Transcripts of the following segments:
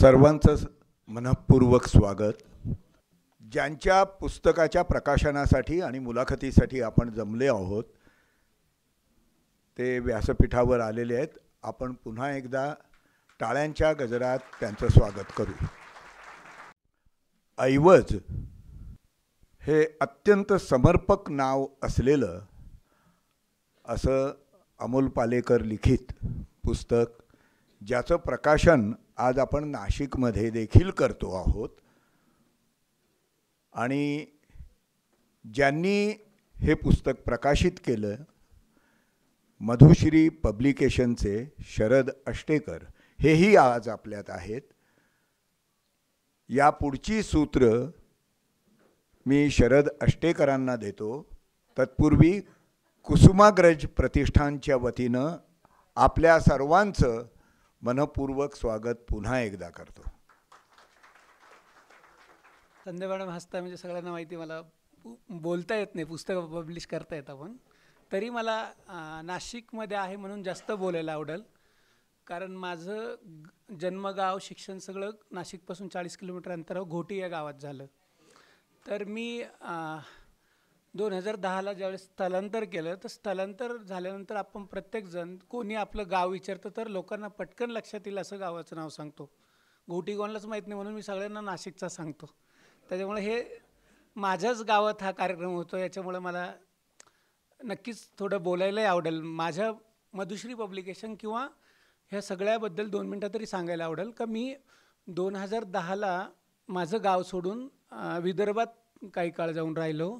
सर्वांचं मनःपूर्वक स्वागत. ज्यांच्या पुस्तकाच्या प्रकाशनासाठी आणि मुलाखतीसाठी आपण जमले आहोत ते व्यासपीठावर आलेले आहेत. आपण पुन्हा एकदा टाळ्यांच्या गजरात त्यांचं स्वागत करू. ऐवज हे अत्यंत समर्पक नाव असलेलं असं अमोल पालेकर लिखित पुस्तक, ज्याचं प्रकाशन आज आपण नाशिकमध्ये देखील करतो आहोत. आणि ज्यांनी हे पुस्तक प्रकाशित केलं, मधुश्री पब्लिकेशनचे शरद अष्टेकर हेही आज आपल्यात आहेत. या पुढची सूत्र मी शरद अष्टेकरांना देतो. तत्पूर्वी कुसुमाग्रज प्रतिष्ठानच्या वतीनं आपल्या सर्वांचं मनपूर्वक स्वागत पुन्हा एकदा करतो. संध्या मॅडम हसता म्हणजे सगळ्यांना माहिती, मला बोलता येत नाही, पुस्तकं पब्लिश करता येतं, पण तरी मला नाशिकमध्ये आहे म्हणून जास्त बोलायला आवडेल. कारण माझं जन्मगाव, शिक्षण सगळं नाशिकपासून 40 किलोमीटर अंतरावर घोटी या गावात झालं. तर मी 2010ला ज्यावेळेस स्थलांतर केलं, तर स्थलांतर झाल्यानंतर आपण प्रत्येकजण कोणी आपलं गाव विचारतं तर लोकांना पटकन लक्षात येईल असं गावाचं नाव सांगतो. घोटी कोणालाच माहीत नाही म्हणून मी सगळ्यांना नाशिकचा सांगतो. त्याच्यामुळे हे माझ्याच गावात हा कार्यक्रम होतो, याच्यामुळे मला नक्कीच थोडं बोलायलाही आवडेल. माझ्या मधुश्री पब्लिकेशन किंवा ह्या सगळ्याबद्दल 2 मिनटं तरी सांगायला आवडेल. का मी 2010ला माझं गाव सोडून विदर्भात काही काळ जाऊन राहिलो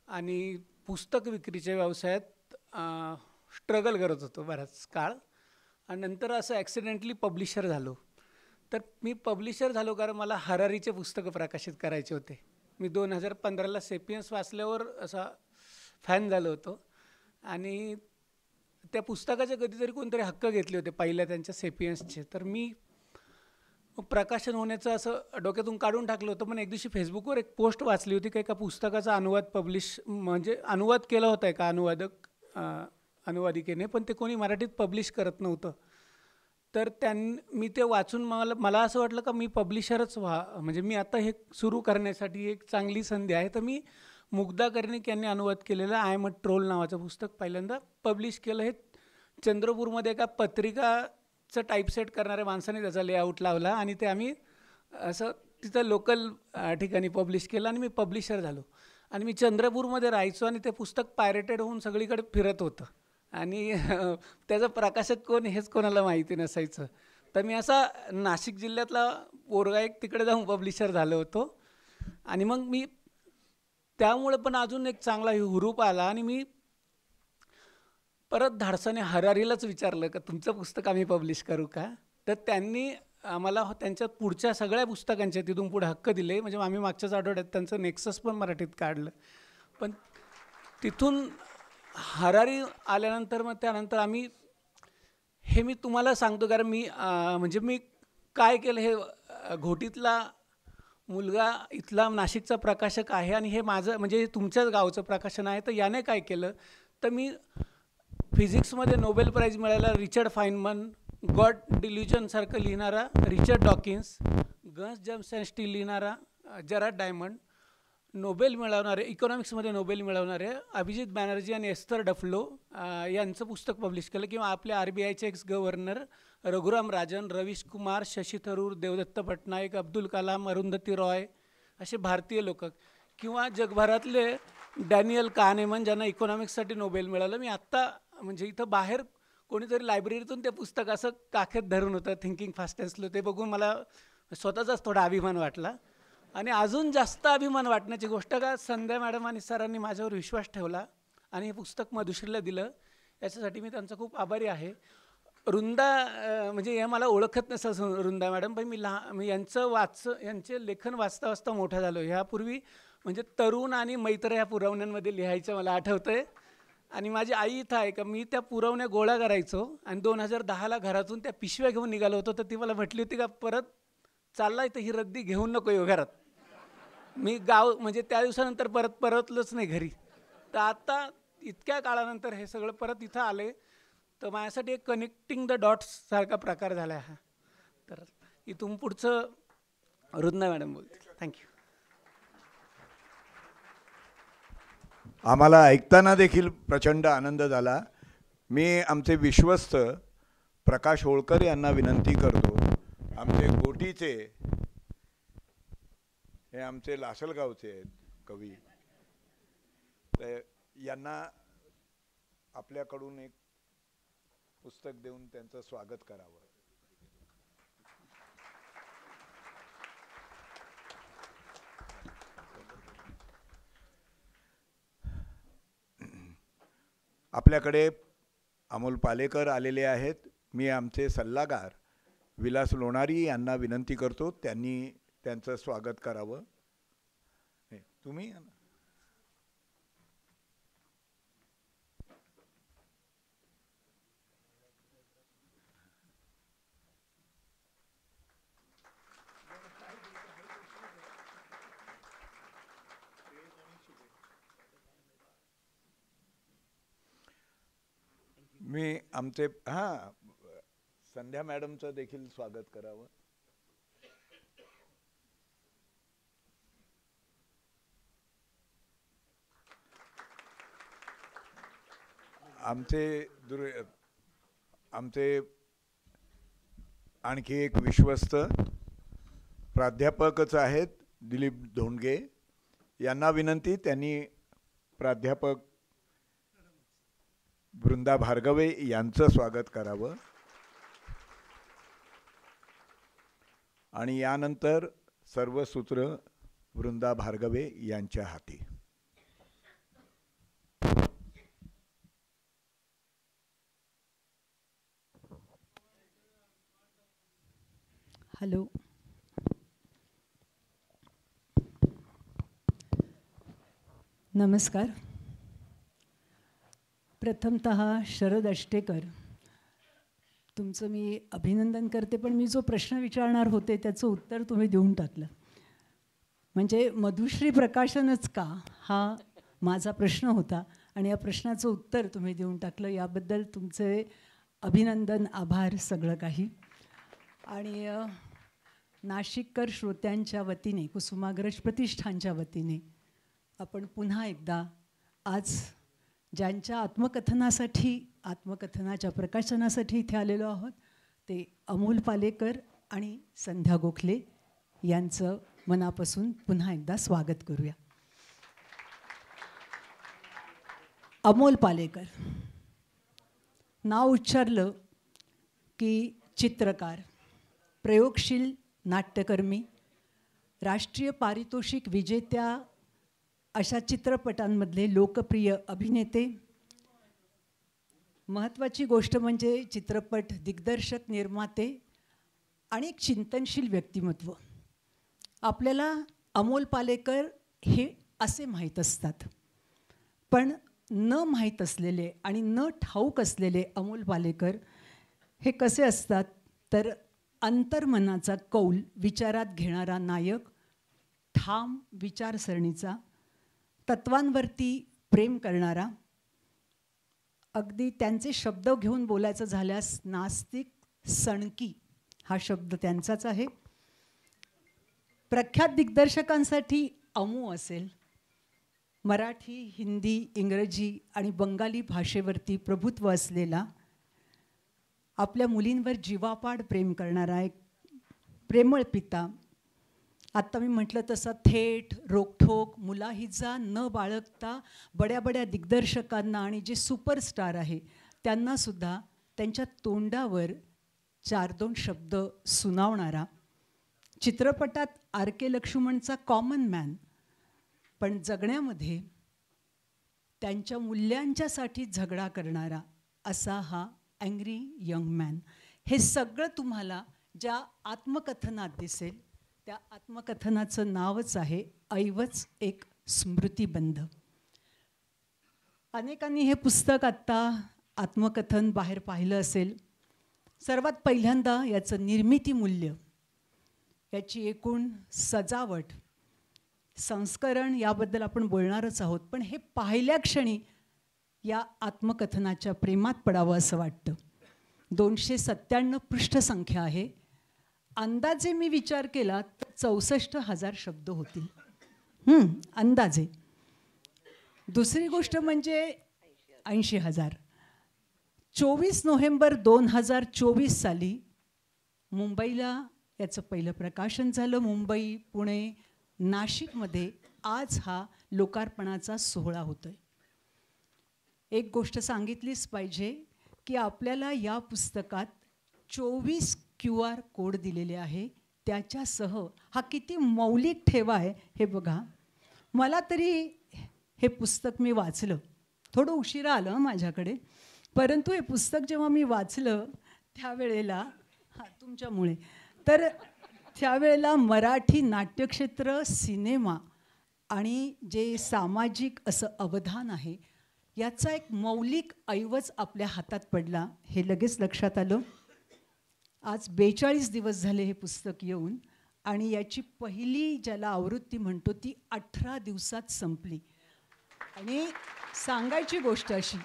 आणि पुस्तक विक्रीच्या व्यवसायात स्ट्रगल करत होतो बराच काळ. आणि नंतर असं ॲक्सिडेंटली पब्लिशर झालो. तर मी पब्लिशर झालो कारण मला हरारीचे पुस्तकं प्रकाशित करायचे होते. मी 2015ला सेपियन्स वाचल्यावर असा फॅन झालो होतो आणि त्या पुस्तकाचे कधीतरी कोणतरी हक्क घेतले होते पहिल्या त्यांच्या सेपियन्सचे. तर मी प्रकाशन होण्याचं असं डोक्यातून काढून टाकलं होतं. पण एक दिवशी फेसबुकवर एक पोस्ट वाचली होती की एका पुस्तकाचा अनुवाद म्हणजे अनुवाद केला होता एका अनुवादिकेने, पण ते कोणी मराठीत पब्लिश करत नव्हतं. तर मी ते वाचून मला असं वाटलं का मी पब्लिशरच म्हणजे मी आता हे सुरू करण्यासाठी एक चांगली संधी आहे. तर मी मुग्धा कर्णिक यांनी अनुवाद केलेलं आय एम अ ट्रोल नावाचं पुस्तक पहिल्यांदा पब्लिश केलं. हे चंद्रपूरमध्ये एका पत्रिकाचं टाईपसेट करणाऱ्या माणसाने त्याचा लेआउट लावला आणि ते आम्ही असं तिथं लोकल ठिकाणी पब्लिश केलं आणि मी पब्लिशर झालो. आणि मी चंद्रपूरमध्ये राहायचो आणि ते पुस्तक पायरेटेड होऊन सगळीकडे फिरत होतं आणि त्याचं प्रकाशक कोण हेच कोणाला माहिती नसायचं. तर मी असा नाशिक जिल्ह्यातला पोरगा एक तिकडे जाऊन पब्लिशर झालो होतो. आणि मग मी त्यामुळे पण अजून एक चांगला हुरूप आला आणि मी परत धाडसाने हरारीलाच विचारलं का तुमचं पुस्तक आम्ही पब्लिश करू का. तर त्यांनी आम्हाला त्यांच्या पुढच्या सगळ्या पुस्तकांचे तिथून पुढे हक्क दिले. म्हणजे आम्ही मागच्याच आठवड्यात त्यांचं नेक्सस पण मराठीत काढलं. पण तिथून हरारी आल्यानंतर मग त्यानंतर मी तुम्हाला सांगतो कारण मी काय केलं, हे घोटीतला मुलगा इथला नाशिकचा प्रकाशक आहे आणि हे माझं म्हणजे तुमच्याच गावचं प्रकाशन आहे. तर याने काय केलं, तर मी फिजिक्समध्ये नोबेल प्राईज मिळाला रिचर्ड फाइनमन, गॉड डिल्युजनसारखं लिहिणारा Richard Dawkins, guns germs and still लिहिणारा जराड डायमंड, नोबेल मिळवणारे इकॉनॉमिक्समध्ये नोबेल मिळवणारे अभिजित बॅनर्जी आणि एस्थर डफलो यांचं पुस्तक पब्लिश केलं. किंवा आपल्या RBIचे एक्स गव्हर्नर रघुराम राजन, रवीश कुमार, शशी थरूर, देवदत्त पटनायक, अब्दुल कलाम, अरुंधती रॉय असे भारतीय लोक. किंवा जगभरातले डॅनियल काहनेमन ज्यांना इकॉनॉमिक्ससाठी नोबेल मिळालं. मी आत्ता म्हणजे इथं बाहेर कोणीतरी लायब्ररीतून ते पुस्तक असं काखेत धरून होतं, थिंकिंग फास्ट अँड स्लो. ते बघून मला स्वतःचाच थोडा अभिमान वाटला. आणि अजून जास्त अभिमान वाटण्याची गोष्ट का संध्या मॅडम आणि सरांनी माझ्यावर विश्वास ठेवला आणि हे पुस्तक मधुश्रीला दिलं. याच्यासाठी मी त्यांचा खूप आभारी आहे. म्हणजे हे मला ओळखत नसं रुंदा मॅडम, पण मी यांचे लेखन वाचता वाचता मोठा झालो. ह्यापूर्वी म्हणजे तरुण आणि मैत्र ह्या पुरवण्यांमध्ये लिहायचं मला आठवतं आहे. आणि माझी आई इथं आहे का मी त्या पुरवण्या गोळा करायचो आणि 2010ला घरातून त्या पिशव्या घेऊन निघालो होतो. तर ती मला म्हटली होती का परत चाललाय तर ही रद्दी घेऊन नको येऊ घरात. मी गाव म्हणजे त्या दिवसानंतर परतलोच नाही घरी. तर आता इतक्या काळानंतर हे सगळं परत इथं आले तर माझ्यासाठी एक कनेक्टिंग द डॉट्स सारखा प्रकार झाला हा. तर इथून पुढचं रुद्ना मॅडम बोलतील. थँक्यू. आम्हाला ऐकताना देखील प्रचंड आनंद झाला. मी आमचे विश्वस्त प्रकाश होळकर यांना विनंती करतो, आमचे गोटीचे, हे आमचे लासलगावचे आहेत कवी, तर यांना आपल्याकडून एक पुस्तक देऊन त्यांचं स्वागत करावं. आपल्याकडे अमोल पालेकर आलेले आहेत. मी आमचे सल्लागार विलास लोणारी यांना विनंती करतो, त्यांनी त्यांचं स्वागत करावं. तुम्ही या ना. मी आमचे संध्या मॅडमचं देखील स्वागत करावं. आमचे आणखी एक विश्वस्त प्राध्यापकच आहेत, दिलीप धोंडगे यांना विनंती, त्यांनी प्राध्यापक वृंदा भार्गवे यांचं स्वागत करावं. आणि यानंतर सर्व सूत्र वृंदा भार्गवे यांच्या हाती. हॅलो, नमस्कार. प्रथमतः शरद अष्टेकर, तुमचं मी अभिनंदन करते, पण मी जो प्रश्न विचारणार होते त्याचं उत्तर तुम्ही देऊन टाकलं. म्हणजे मधुश्री प्रकाशनच का, हा माझा प्रश्न होता आणि या प्रश्नाचं उत्तर तुम्ही देऊन टाकलं. याबद्दल तुमचे अभिनंदन, आभार, सगळं काही. आणि नाशिककर श्रोत्यांच्या वतीने, कुसुमाग्रज प्रतिष्ठानच्या वतीने आपण पुन्हा एकदा आज ज्यांच्या आत्मकथनाच्या प्रकाशनासाठी इथे आलेलो आहोत ते अमोल पालेकर आणि संध्या गोखले यांचं मनापासून पुन्हा एकदा स्वागत करूया. अमोल पालेकर नाव उच्चारलं की चित्रकार, प्रयोगशील नाट्यकर्मी, राष्ट्रीय पारितोषिक विजेत्या अशा चित्रपटांमधले लोकप्रिय अभिनेते. महत्त्वाची गोष्ट म्हणजे चित्रपट दिग्दर्शक, निर्माते आणि एक चिंतनशील व्यक्तिमत्व. आपल्याला अमोल पालेकर हे असे माहीत असतात, पण न माहीत असलेले आणि न ठाऊक असलेले अमोल पालेकर हे कसे असतात तर अंतर्मनाचा कौल विचारात घेणारा नायक, ठाम विचारसरणीचा, तत्वांवरती प्रेम करणारा, अगदी त्यांचे शब्द घेऊन बोलायचं झाल्यास नास्तिक सणकी हा शब्द त्यांचाच आहे. प्रख्यात दिग्दर्शकांसाठी अमू असेल, मराठी, हिंदी, इंग्रजी आणि बंगाली भाषेवरती प्रभुत्व असलेला, आपल्या मुलींवर जीवापाड प्रेम करणारा एक प्रेमळ पिता. आत्ता मी म्हटलं तसं थेट, रोखठोक, मुलाहिजा न बाळगता बड्या बड्या दिग्दर्शकांना आणि जे सुपरस्टार आहे त्यांनासुद्धा त्यांच्या तोंडावर 4-2 शब्द सुनावणारा, चित्रपटात आर के लक्ष्मणचा कॉमन मॅन, पण जगण्यामध्ये त्यांच्या मूल्यांच्यासाठी झगडा करणारा असा हा अँग्री यंग मॅन. हे सगळं तुम्हाला ज्या आत्मकथनात दिसेल त्या आत्मकथनाचं नावच आहे ऐवज एक स्मृतिबंध. अनेकांनी हे पुस्तक आत्ता आत्मकथन बाहेर पाहिलं असेल. सर्वात पहिल्यांदा याचं निर्मिती मूल्य, याची एकूण सजावट, संस्करण याबद्दल आपण बोलणारच आहोत. पण हे पाहिल्या क्षणी या आत्मकथनाच्या प्रेमात पडावं असं वाटतं. 297 पृष्ठसंख्या आहे अंदाजे मी विचार केला तर 64,000 शब्द होतील. अंदाजे. दुसरी गोष्ट म्हणजे 80,000. 24 नोव्हेंबर 2024 साली मुंबईला याचं पहिलं प्रकाशन झालं. मुंबई, पुणे, नाशिकमध्ये आज हा लोकार्पणाचा सोहळा होतोय. एक गोष्ट सांगितलीच पाहिजे की आपल्याला या पुस्तकात 24 QR कोड दिलेले आहे. त्याच्यासह हा किती मौलिक ठेवा आहे हे बघा. मला तरी हे पुस्तक मी वाचलं, थोडं उशिरा आलं माझ्याकडे, परंतु हे पुस्तक जेव्हा मी वाचलं त्यावेळेला तुमच्यामुळे तर त्यावेळेला मराठी नाट्यक्षेत्र, सिनेमा आणि जे सामाजिक असं अवधान आहे याचा एक मौलिक ऐवज आपल्या हातात पडला हे लगेच लक्षात आलं. आज 42 दिवस झाले हे पुस्तक येऊन आणि याची पहिली ज्याला आवृत्ती म्हणतो ती 18 दिवसात संपली. आणि सांगायची गोष्ट अशी,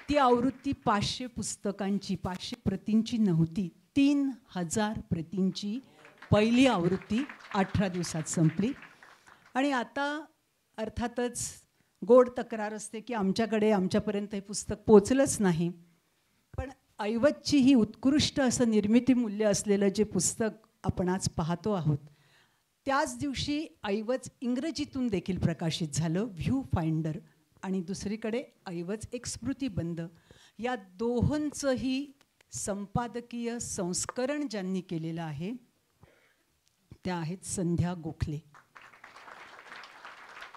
ती आवृत्ती 500 पुस्तकांची, 500 प्रतींची नव्हती, 3000 प्रतींची पहिली आवृत्ती 18 दिवसात संपली. आणि आता अर्थातच गोड तक्रार असते की आमच्यापर्यंत हे पुस्तक पोचलंच नाही. पण ऐवजची ही उत्कृष्ट असं निर्मिती मूल्य असलेलं जे पुस्तक आपण आज पाहतो आहोत, त्याच दिवशी ऐवज इंग्रजीतून देखील प्रकाशित झालं, व्ह्यू फाइंडर, आणि दुसरीकडे ऐवज एक स्मृतिबंध. या दोहोंचंही संपादकीय संस्करण ज्यांनी केलेलं आहे त्या आहेत संध्या गोखले.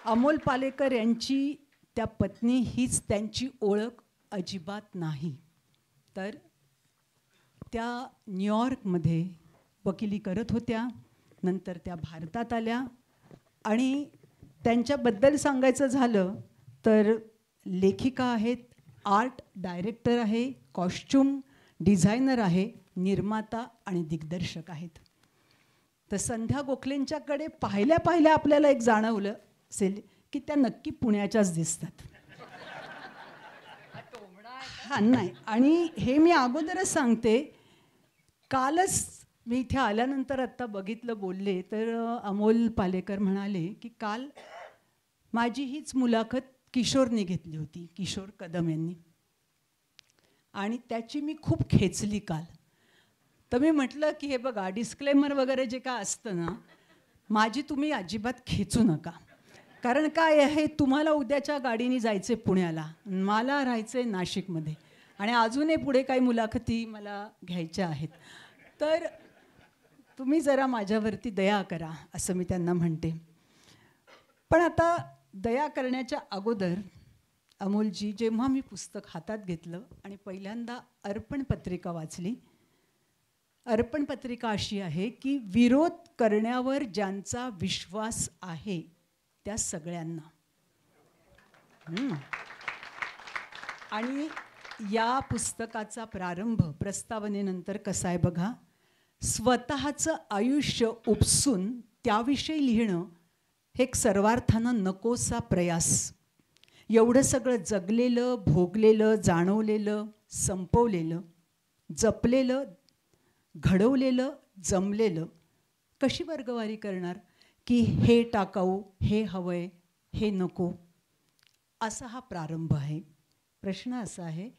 अमोल पालेकर यांची त्या पत्नी हीच त्यांची ओळख अजिबात नाही. तर त्या न्यूयॉर्कमध्ये वकिली करत होत्या, नंतर त्या भारतात आल्या आणि त्यांच्याबद्दल सांगायचं झालं तर लेखिका आहेत, आर्ट डायरेक्टर आहे, कॉस्च्युम डिझायनर आहे, निर्माता आणि दिग्दर्शक आहेत. तर संध्या गोखलेंच्याकडे पाहिल्या आपल्याला एक जाणवलं असेल की त्या नक्की पुण्याच्याच दिसतात. नाही, आणि हे मी अगोदरच सांगते, कालच मी इथे आल्यानंतर आत्ता बघितलं, बोलले तर अमोल पालेकर म्हणाले की काल माझी हीच मुलाखत किशोरनी घेतली होती, किशोर कदम यांनी, आणि त्याची मी खूप खेचली काल. तर मी म्हटलं की हे बघा, डिस्क्लेमर वगैरे जे काय असतं ना, माझी तुम्ही अजिबात खेचू नका. कारण काय आहे, तुम्हाला उद्याच्या गाडीने जायचे पुण्याला, मला राहायचे नाशिकमध्ये, आणि अजूनही पुढे काही मुलाखती मला घ्यायच्या आहेत. तर तुम्ही जरा माझ्यावरती दया करा असं मी त्यांना म्हणते. पण आता दया करण्याच्या अगोदर अमोलजी, जेव्हा मी पुस्तक हातात घेतलं आणि पहिल्यांदा अर्पण पत्रिका वाचली, अर्पण पत्रिका अशी आहे की विरोध करण्यावर ज्यांचा विश्वास आहे त्या सगळ्यांना. आणि या पुस्तकाचा प्रारंभ प्रस्तावनेनंतर कसा आहे बघा. स्वतःचं आयुष्य उपसून त्याविषयी लिहिणं हे एक सर्वार्थानं नकोसा प्रयास. एवढं सगळं जगलेलं, भोगलेलं, जाणवलेलं, संपवलेलं, जपलेलं, घडवलेलं, जमलेलं कशी वर्गवारी करणार की हे टाकाऊ, हे हवंय, हे नको, असा हा प्रारंभ आहे. प्रश्न असा आहे,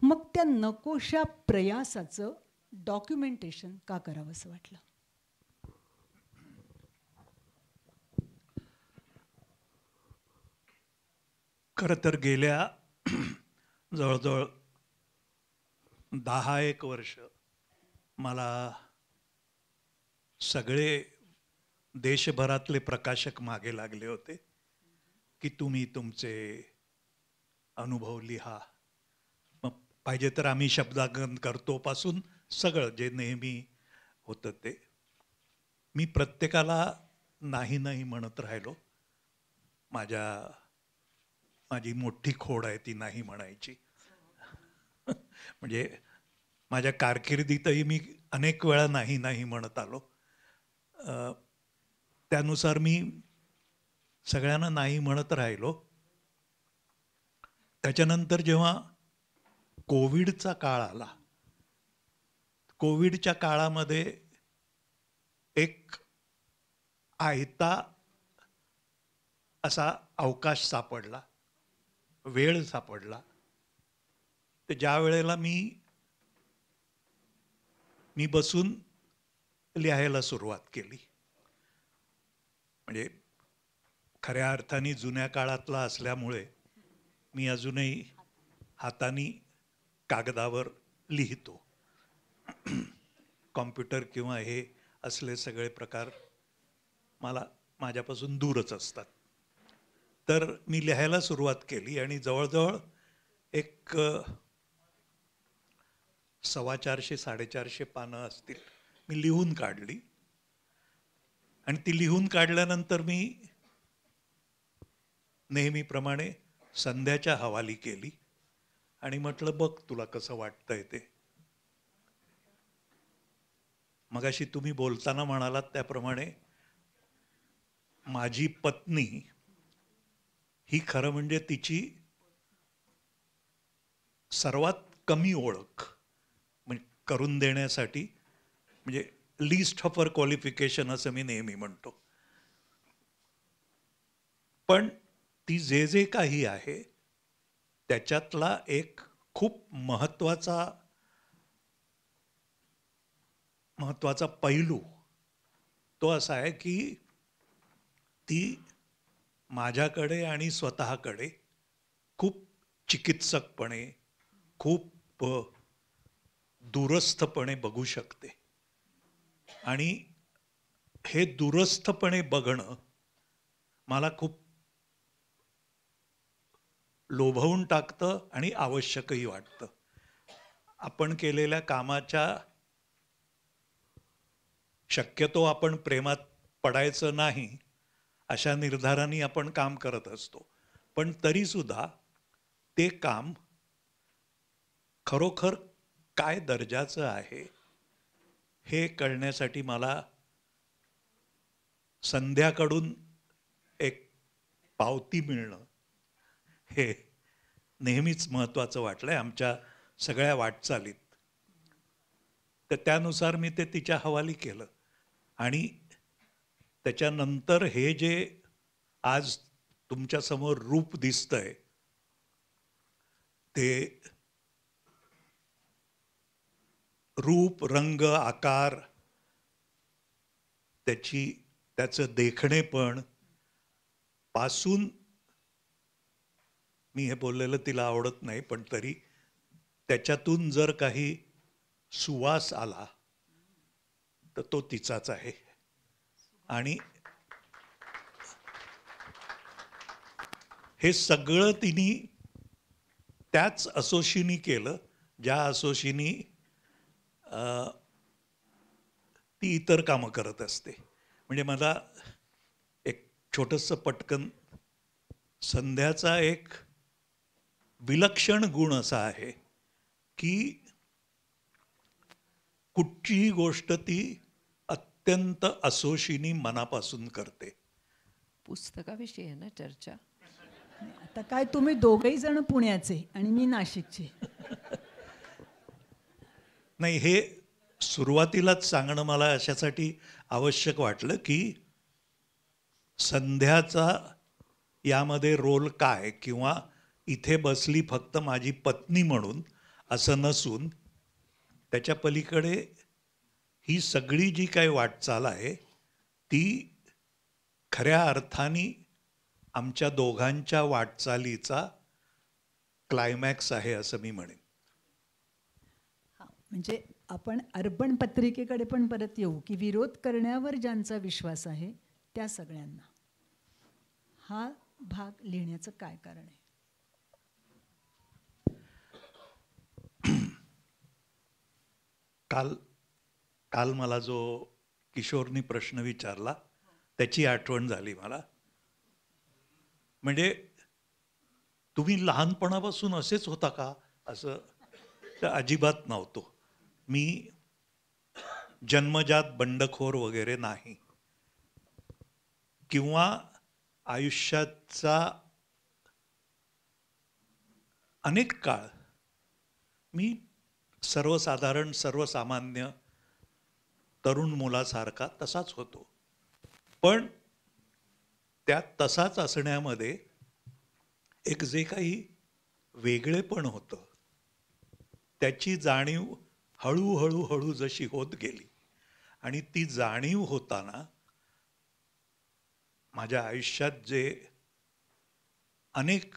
मग त्या नकोशा प्रयासाचं डॉक्युमेंटेशन का करावं असं वाटलं? खरं तर गेल्या जवळजवळ 10-1 वर्ष मला सगळे देशभरातले प्रकाशक मागे लागले होते की तुम्ही तुमचे अनुभव लिहा, मग पाहिजे तर आम्ही शब्दांकन करतो पासून सगळं जे नेहमी होतं ते. मी प्रत्येकाला नाही नाही म्हणत राहिलो. माझी मोठी खोड आहे ती नाही म्हणायची. म्हणजे माझ्या कारकिर्दीतही मी अनेक वेळा नाही नाही म्हणत आलो. त्यानुसार मी सगळ्यांना नाही म्हणत राहिलो. त्याच्यानंतर जेव्हा कोविडचा काळ आला, कोविडच्या काळामध्ये एक आयता असा अवकाश सापडला, वेळ सापडला. तर ज्या वेळेला मी बसून लिहायला सुरुवात केली, म्हणजे खऱ्या अर्थाने जुन्या काळातला असल्यामुळे मी अजूनही हाताने कागदावर लिहितो. कॉम्प्युटर किंवा हे असले सगळे प्रकार मला माझ्यापासून दूरच असतात. तर मी लिहायला सुरुवात केली आणि जवळजवळ एक 450-450 पानं असतील मी लिहून काढली. आणि ती लिहून काढल्यानंतर मी नेहमीप्रमाणे संध्याच्या हवाली केली आणि म्हटलं, बघ तुला कसं वाटतंय ते. मगाशी तुम्ही बोलताना म्हणालात त्याप्रमाणे माझी पत्नी ही खरं म्हणजे तिची सर्वात कमी ओळख म्हणजे करून देण्यासाठी, म्हणजे लीस्ट ऑफ हर क्वालिफिकेशन असं मी नेहमी म्हणतो. पण ती जे जे काही आहे त्याच्यातला एक खूप महत्वाचा पैलू तो असा आहे की ती माझ्याकडे आणि स्वतःकडे खूप चिकित्सकपणे, खूप दूरस्थपणे बघू शकते. आणि हे दूरस्थपणे बघणं मला खूप लोभवून टाकतं आणि आवश्यकही वाटतं. आपण केलेल्या कामाच्या, शक्यतो आपण प्रेमात पडायचं नाही अशा निर्धाराने आपण काम करत असतो, पण तरी सुद्धा ते काम खरोखर काय दर्जाचं आहे हे कळण्यासाठी मला संध्याकडून एक पावती मिळणं हे नेहमीच महत्त्वाचं वाटलंय आमच्या सगळ्या वाटचालीत. तर त्यानुसार मी ते तिच्या हवाली केलं. आणि त्याच्यानंतर हे जे आज तुमच्यासमोर रूप दिसतंय ते रूप, रंग, आकार, त्याचं देखणेपण पासून, मी हे बोललेलं तिला आवडत नाही पण तरी त्याच्यातून जर काही सुवास आला तर तो तिचाच आहे. आणि हे सगळं तिने त्याच असोशीनी केलं ज्या असोशीनी ती इतर कामं करत असते. म्हणजे मला एक छोटंसं पटकन, संध्याचा एक विलक्षण गुण असा आहे की कुठचीही गोष्ट ती अत्यंत असोशीनी मनापासून करते. पुस्तकाविषयी आहे ना चर्चा. आता काय तुम्ही दोघही जण पुण्याचे आणि मी नाशिकचे. नाही, हे सुरुवातीलाच सांगणं मला अशासाठी आवश्यक वाटलं की संध्याचा यामध्ये रोल काय, किंवा इथे बसली फक्त माझी पत्नी म्हणून असं नसून त्याच्या पलीकडे ही सगळी जी काही वाटचाल आहे ती खऱ्या अर्थाने आमच्या दोघांच्या वाटचालीचा क्लायमॅक्स आहे असं मी म्हणेन. म्हणजे आपण अर्पण पत्रिकेकडे पण परत येऊ की विरोध करण्यावर ज्यांचा विश्वास आहे त्या सगळ्यांना हा भाग लिहिण्याचं काय कारण आहे? काल मला जो किशोरनी प्रश्न विचारला त्याची आठवण झाली मला. म्हणजे तुम्ही लहानपणापासून असेच होता का असं तर अजिबात नव्हतो. मी जन्मजात बंडखोर वगैरे नाही, किंवा आयुष्याचा अनेक काळ मी सर्वसाधारण सर्वसामान्य तरुण मुलासारखा तसाच होतो. पण त्या तसाच असण्यामध्ये एक जे काही वेगळेपण होतं त्याची जाणीव हळूहळू हळू जशी होत गेली आणि ती जाणीव होताना माझ्या आयुष्यात जे अनेक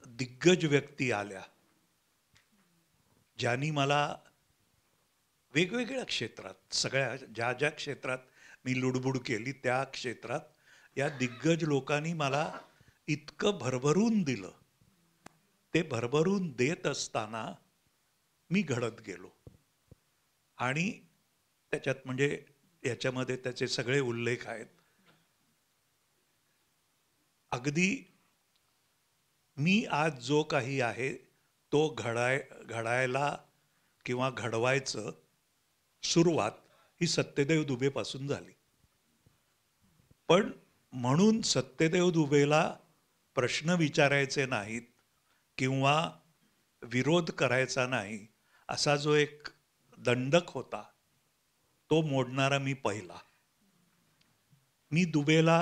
दिग्गज व्यक्ती आल्या ज्यांनी मला वेगवेगळ्या क्षेत्रात सगळ्या ज्या ज्या क्षेत्रात मी लुडबुड केली त्या क्षेत्रात या दिग्गज लोकांनी मला इतकं भरभरून दिलं. ते भरभरून देत असताना मी घडत गेलो आणि त्याच्यात म्हणजे याच्यामध्ये त्याचे सगळे उल्लेख आहेत. अगदी मी आज जो काही आहे तो घडायला किंवा घडवायचं सुरुवात ही सत्यदेव दुबेपासून झाली. पण म्हणून सत्यदेव दुबेला प्रश्न विचारायचे नाहीत किंवा विरोध करायचा नाही असा जो एक दंडक होता तो मोडणारा मी पहिला. मी दुबेला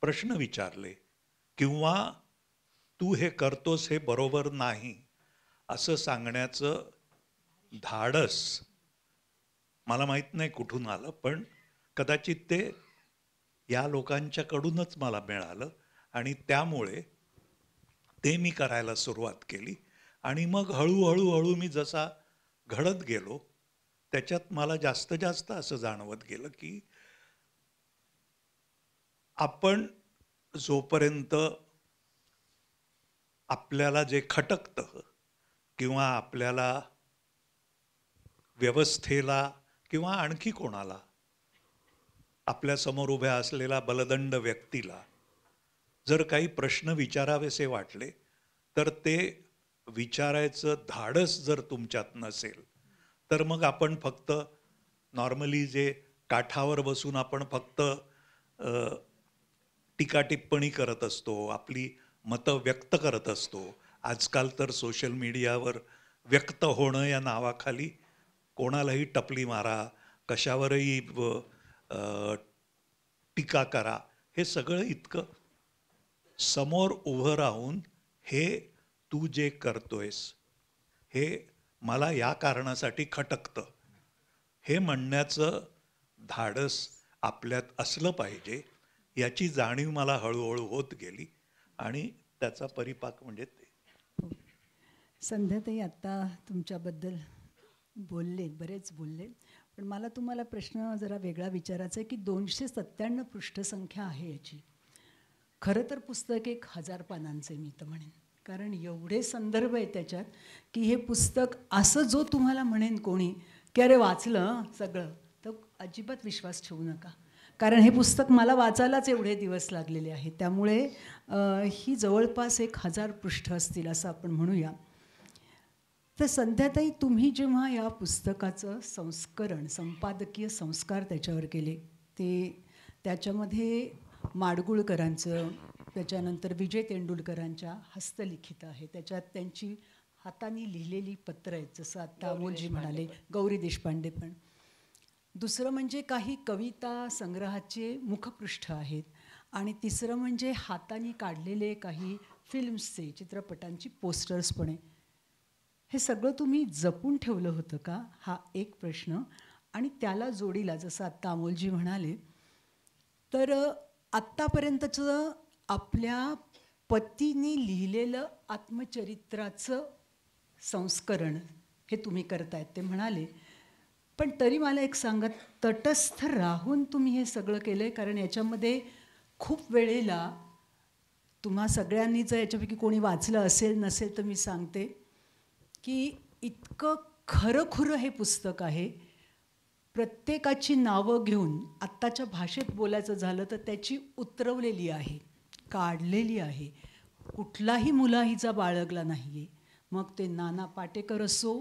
प्रश्न विचारले किंवा तू हे करतोस हे बरोबर नाही असं सांगण्याचं धाडस मला माहीत नाही कुठून आलं, पण कदाचित ते या लोकांच्याकडूनच मला मिळालं आणि त्यामुळे ते मी करायला सुरुवात केली. आणि मग हळूहळू हळू मी जसा घडत गेलो त्याच्यात मला जास्त जास्त असं जाणवत गेलं की आपण जोपर्यंत आपल्याला जे खटकतं किंवा आपल्याला व्यवस्थेला किंवा आणखी कोणाला आपल्या समोर उभ्या असलेला बलदंड व्यक्तीला जर काही प्रश्न विचारावेसे वाटले तर ते विचारायचं धाडस जर तुमच्यात नसेल तर मग आपण फक्त नॉर्मली जे काठावर बसून आपण फक्त टीका टिप्पणी करत असतो, आपली मतं व्यक्त करत असतो. आजकाल तर सोशल मीडियावर व्यक्त होणं या नावाखाली कोणालाही टपली मारा, कशावरही टीका करा, हे सगळं इतकं समोर उभं राहून हे तू जे करतोयस हे मला या कारणासाठी खटकतं हे म्हणण्याचं धाडस आपल्यात असलं पाहिजे याची जाणीव मला हळूहळू होत गेली आणि त्याचा परिपाक म्हणजे ते. संध्याताई आत्ता तुमच्याबद्दल बोलले, बरेच बोलले, पण मला तुम्हाला प्रश्न जरा वेगळा विचारायचा आहे की 297 पृष्ठसंख्या आहे याची. खरं तर पुस्तक 1000 पानांचे मी तर म्हणेन, कारण एवढे संदर्भ आहे त्याच्यात की हे पुस्तक असं जो तुम्हाला म्हणेन कोणी की अरे वाचलं सगळं, तर अजिबात विश्वास ठेवू नका, कारण हे पुस्तक मला वाचायलाच एवढे दिवस लागलेले आहेत. त्यामुळे ही जवळपास 1000 पृष्ठ असतील असं आपण म्हणूया. तर संध्याताई तुम्ही जेव्हा या पुस्तकाचं संस्करण, संपादकीय संस्कार त्याच्यावर केले, ते त्याच्यामध्ये माडगुळकरांचं, त्याच्यानंतर विजय तेंडुलकरांच्या हस्तलिखित आहे, त्याच्यात त्यांची हाताने लिहिलेली पत्र आहेत, जसं आत्ता अमोलजी म्हणाले, गौरी देशपांडे पण. दुसरं म्हणजे काही कविता संग्रहाचे मुखपृष्ठ आहेत आणि तिसरं म्हणजे हाताने काढलेले काही फिल्म्सचे, चित्रपटांची पोस्टर्स पण आहे. हे सगळं तुम्ही जपून ठेवलं होतं का, हा एक प्रश्न. आणि त्याला जोडीला जसं आत्ता अमोलजी म्हणाले, तर आत्तापर्यंतचं आपल्या पतीने लिहिलेलं आत्मचरित्राचं संस्करण हे तुम्ही करतायत ते म्हणाले, पण तरी मला एक सांगा, तटस्थ राहून तुम्ही हे सगळं केलं आहे? कारण याच्यामध्ये खूप वेळेला तुम्हा सगळ्यांनी जर याच्यापैकी कोणी वाचलं असेल नसेल तर मी सांगते की इतकं खरंखुरं हे पुस्तक आहे. प्रत्येकाची नावं घेऊन आत्ताच्या भाषेत बोलायचं झालं तर त्याची उतरवलेली आहे, काढलेली आहे, कुठलाही मुलाहिजा बाळगला नाही आहे. मग ते नाना पाटेकर असो,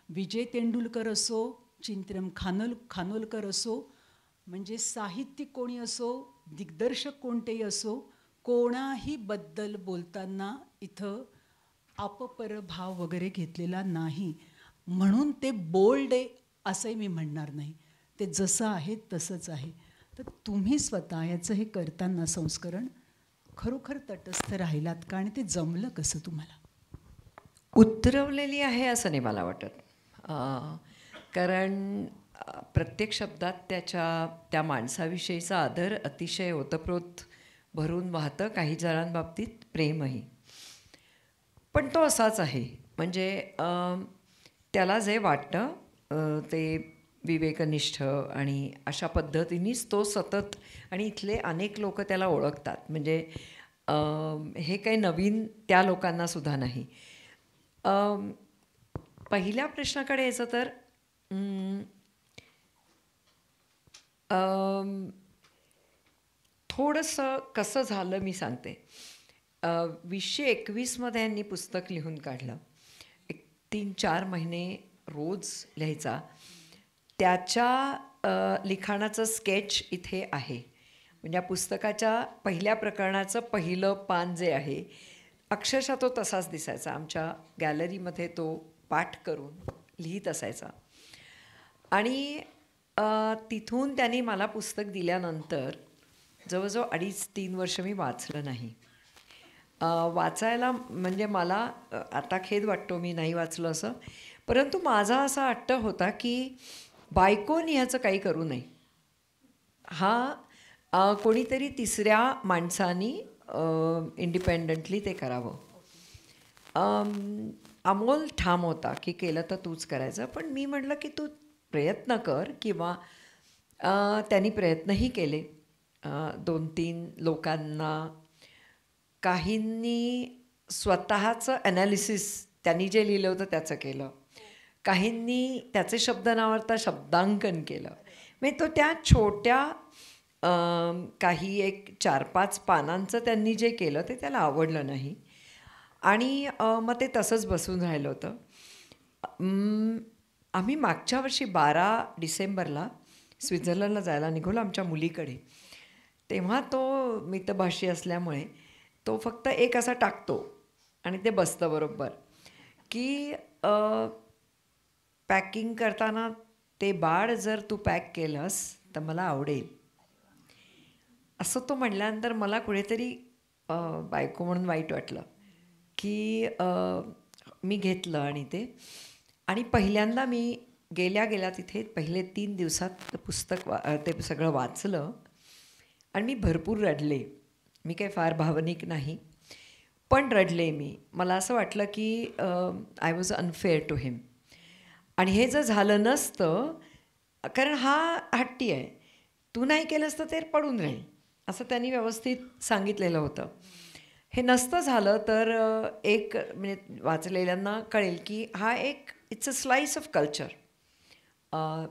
विजय तेंडुलकर असो, चिंतन खानोलकर असो, म्हणजे साहित्यिक कोणी असो, दिग्दर्शक कोणतेही असो, कोणाही बद्दल बोलताना इथं अपपरभाव वगैरे घेतलेला नाही. म्हणून ते बोल्ड आहे असंही मी म्हणणार नाही. ते जसं आहे तसंच आहे. तर तुम्ही स्वतः याचं हे करताना संस्करण खरोखर तटस्थ राहिलात का आणि ते जमलं कसं तुम्हाला? उतरवलेली आहे असं नाही मला वाटत. कारण प्रत्येक शब्दात त्या माणसाविषयीचा आदर अतिशय ओतप्रोत भरून वाहतं, काही जणांबाबतीत प्रेमही. पण तो असाच आहे. म्हणजे त्याला जे वाटतं ते विवेकनिष्ठ आणि अशा पद्धतीनेच तो सतत, आणि इथले अनेक लोक त्याला ओळखतात. म्हणजे हे काही नवीन त्या लोकांना सुद्धा नाही. पहिल्या प्रश्नाकडे यायचं तर थोडंसं कसं झालं मी सांगते. 2021 यांनी पुस्तक लिहून काढलं. एक 3-4 महिने रोज लिहायचा. त्याच्या लिखाणाचं स्केच इथे आहे. म्हणजे या पुस्तकाच्या पहिल्या प्रकरणाचं पहिलं पान जे आहे, अक्षरशः तो तसाच दिसायचा. आमच्या गॅलरीमध्ये तो पाठ करून लिहित असायचा. आणि तिथून त्यांनी मला पुस्तक दिल्यानंतर जवळजवळ 2.5-3 वर्ष मी वाचलं नाही. वाचायला म्हणजे मला आता खेद वाटतो मी नाही वाचलं असं, परंतु माझा असा हट्ट होता की बायकोनी ह्याचं काही करू नये. हा कोणीतरी तिसऱ्या माणसानी इंडिपेंडंटली ते करावं. अमोल ठाम होता की केलं तर तूच करायचं. पण मी म्हटलं की तू प्रयत्न कर, किंवा त्यांनी प्रयत्नही केले. 2-3 लोकांना, काहींनी स्वतःचं ॲनालिसिस त्यांनी जे लिहिलं होतं त्याचं केलं, काहींनी त्याचे शब्द नावारता शब्दांकन केलं. म्हणजे तो त्या छोट्या काही एक 4-5 पानांचं त्यांनी जे केलं ते त्याला आवडलं नाही, आणि मग ते तसंच बसून राहिलं होतं. आम्ही मागच्या वर्षी 12 डिसेंबरला स्वित्झर्लंडला जायला निघालो आमच्या मुलीकडे. तेव्हा तो मितभाषी असल्यामुळे तो फक्त एक असा टाकतो आणि ते बसतं बरोबर की पॅकिंग करताना ते बाळ जर तू पॅक केलंस तर मला आवडेल, असं तो म्हटल्यानंतर मला कुठेतरी बायको म्हणून वाईट वाटलं की मी घेतलं आणि ते, आणि पहिल्यांदा मी गेल्या तिथे पहिले 3 दिवसात पुस्तक ते सगळं वाचलं आणि मी भरपूर रडले. मी काही फार भावनिक नाही, पण रडले मी. मला असं वाटलं की आय वॉज अनफेअर टू हिम. आणि हे जर झालं नसतं, कारण हा हट्टी आहे, तू नाही केलंस तर ते पडून राहील असं त्यांनी व्यवस्थित सांगितलेलं होतं. हे नसतं झालं तर एक म्हणजे वाचलेल्यांना कळेल की हा एक it's a slice of culture,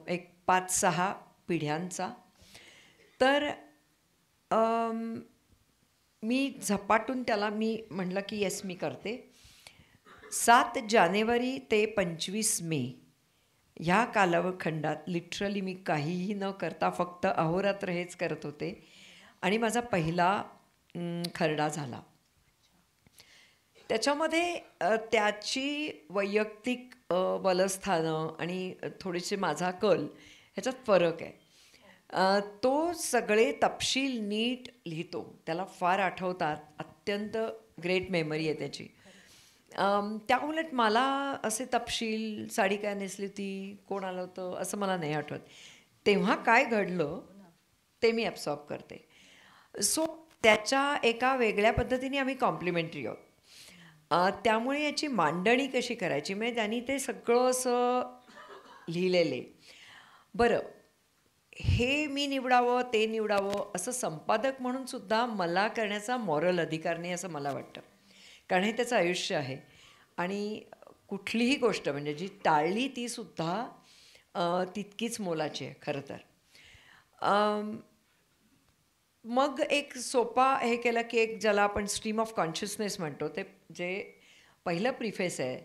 एक 5-6 पिढ्यांचा. तर मी झपाटून त्याला मी म्हटलं की येस मी करते. 7 जानेवारी ते 25 मे ह्या कालखंडात लिटरली मी काहीही न करता फक्त अहोरात्र हेच करत होते, आणि माझा पहिला खरडा झाला. त्याच्यामध्ये त्याची वैयक्तिक बलस्थानं आणि थोडीशी माझा कल ह्याच्यात फरक आहे. तो सगळे तपशील नीट लिहितो, त्याला फार आठवतात, अत्यंत ग्रेट मेमरी आहे त्याची. त्या उलट मला असे तपशील, साडी काय नेसली होती, कोण आलं होतं, असं मला नाही आठवत. तेव्हा काय घडलं ते मी ॲब्सॉर्ब करते. सो त्याच्या एका वेगळ्या पद्धतीने आम्ही कॉम्प्लिमेंटरी आहोत. त्यामुळे याची मांडणी कशी करायची, म्हणजे त्यांनी ते सगळं असं लिहिलेले. बरं, हे मी निवडावं ते निवडावं असं संपादक म्हणून सुद्धा मला करण्याचा मॉरल अधिकार नाही असं मला वाटतं, कारण हे त्याचं आयुष्य आहे. आणि कुठलीही गोष्ट म्हणजे जी टाळली ती सुद्धा तितकीच मोलाची आहे खरं तर. मग एक सोपा हे केलं की एक ज्याला आपण स्ट्रीम ऑफ कॉन्शियसनेस म्हणतो, ते जे पहिलं प्रिफेस आहे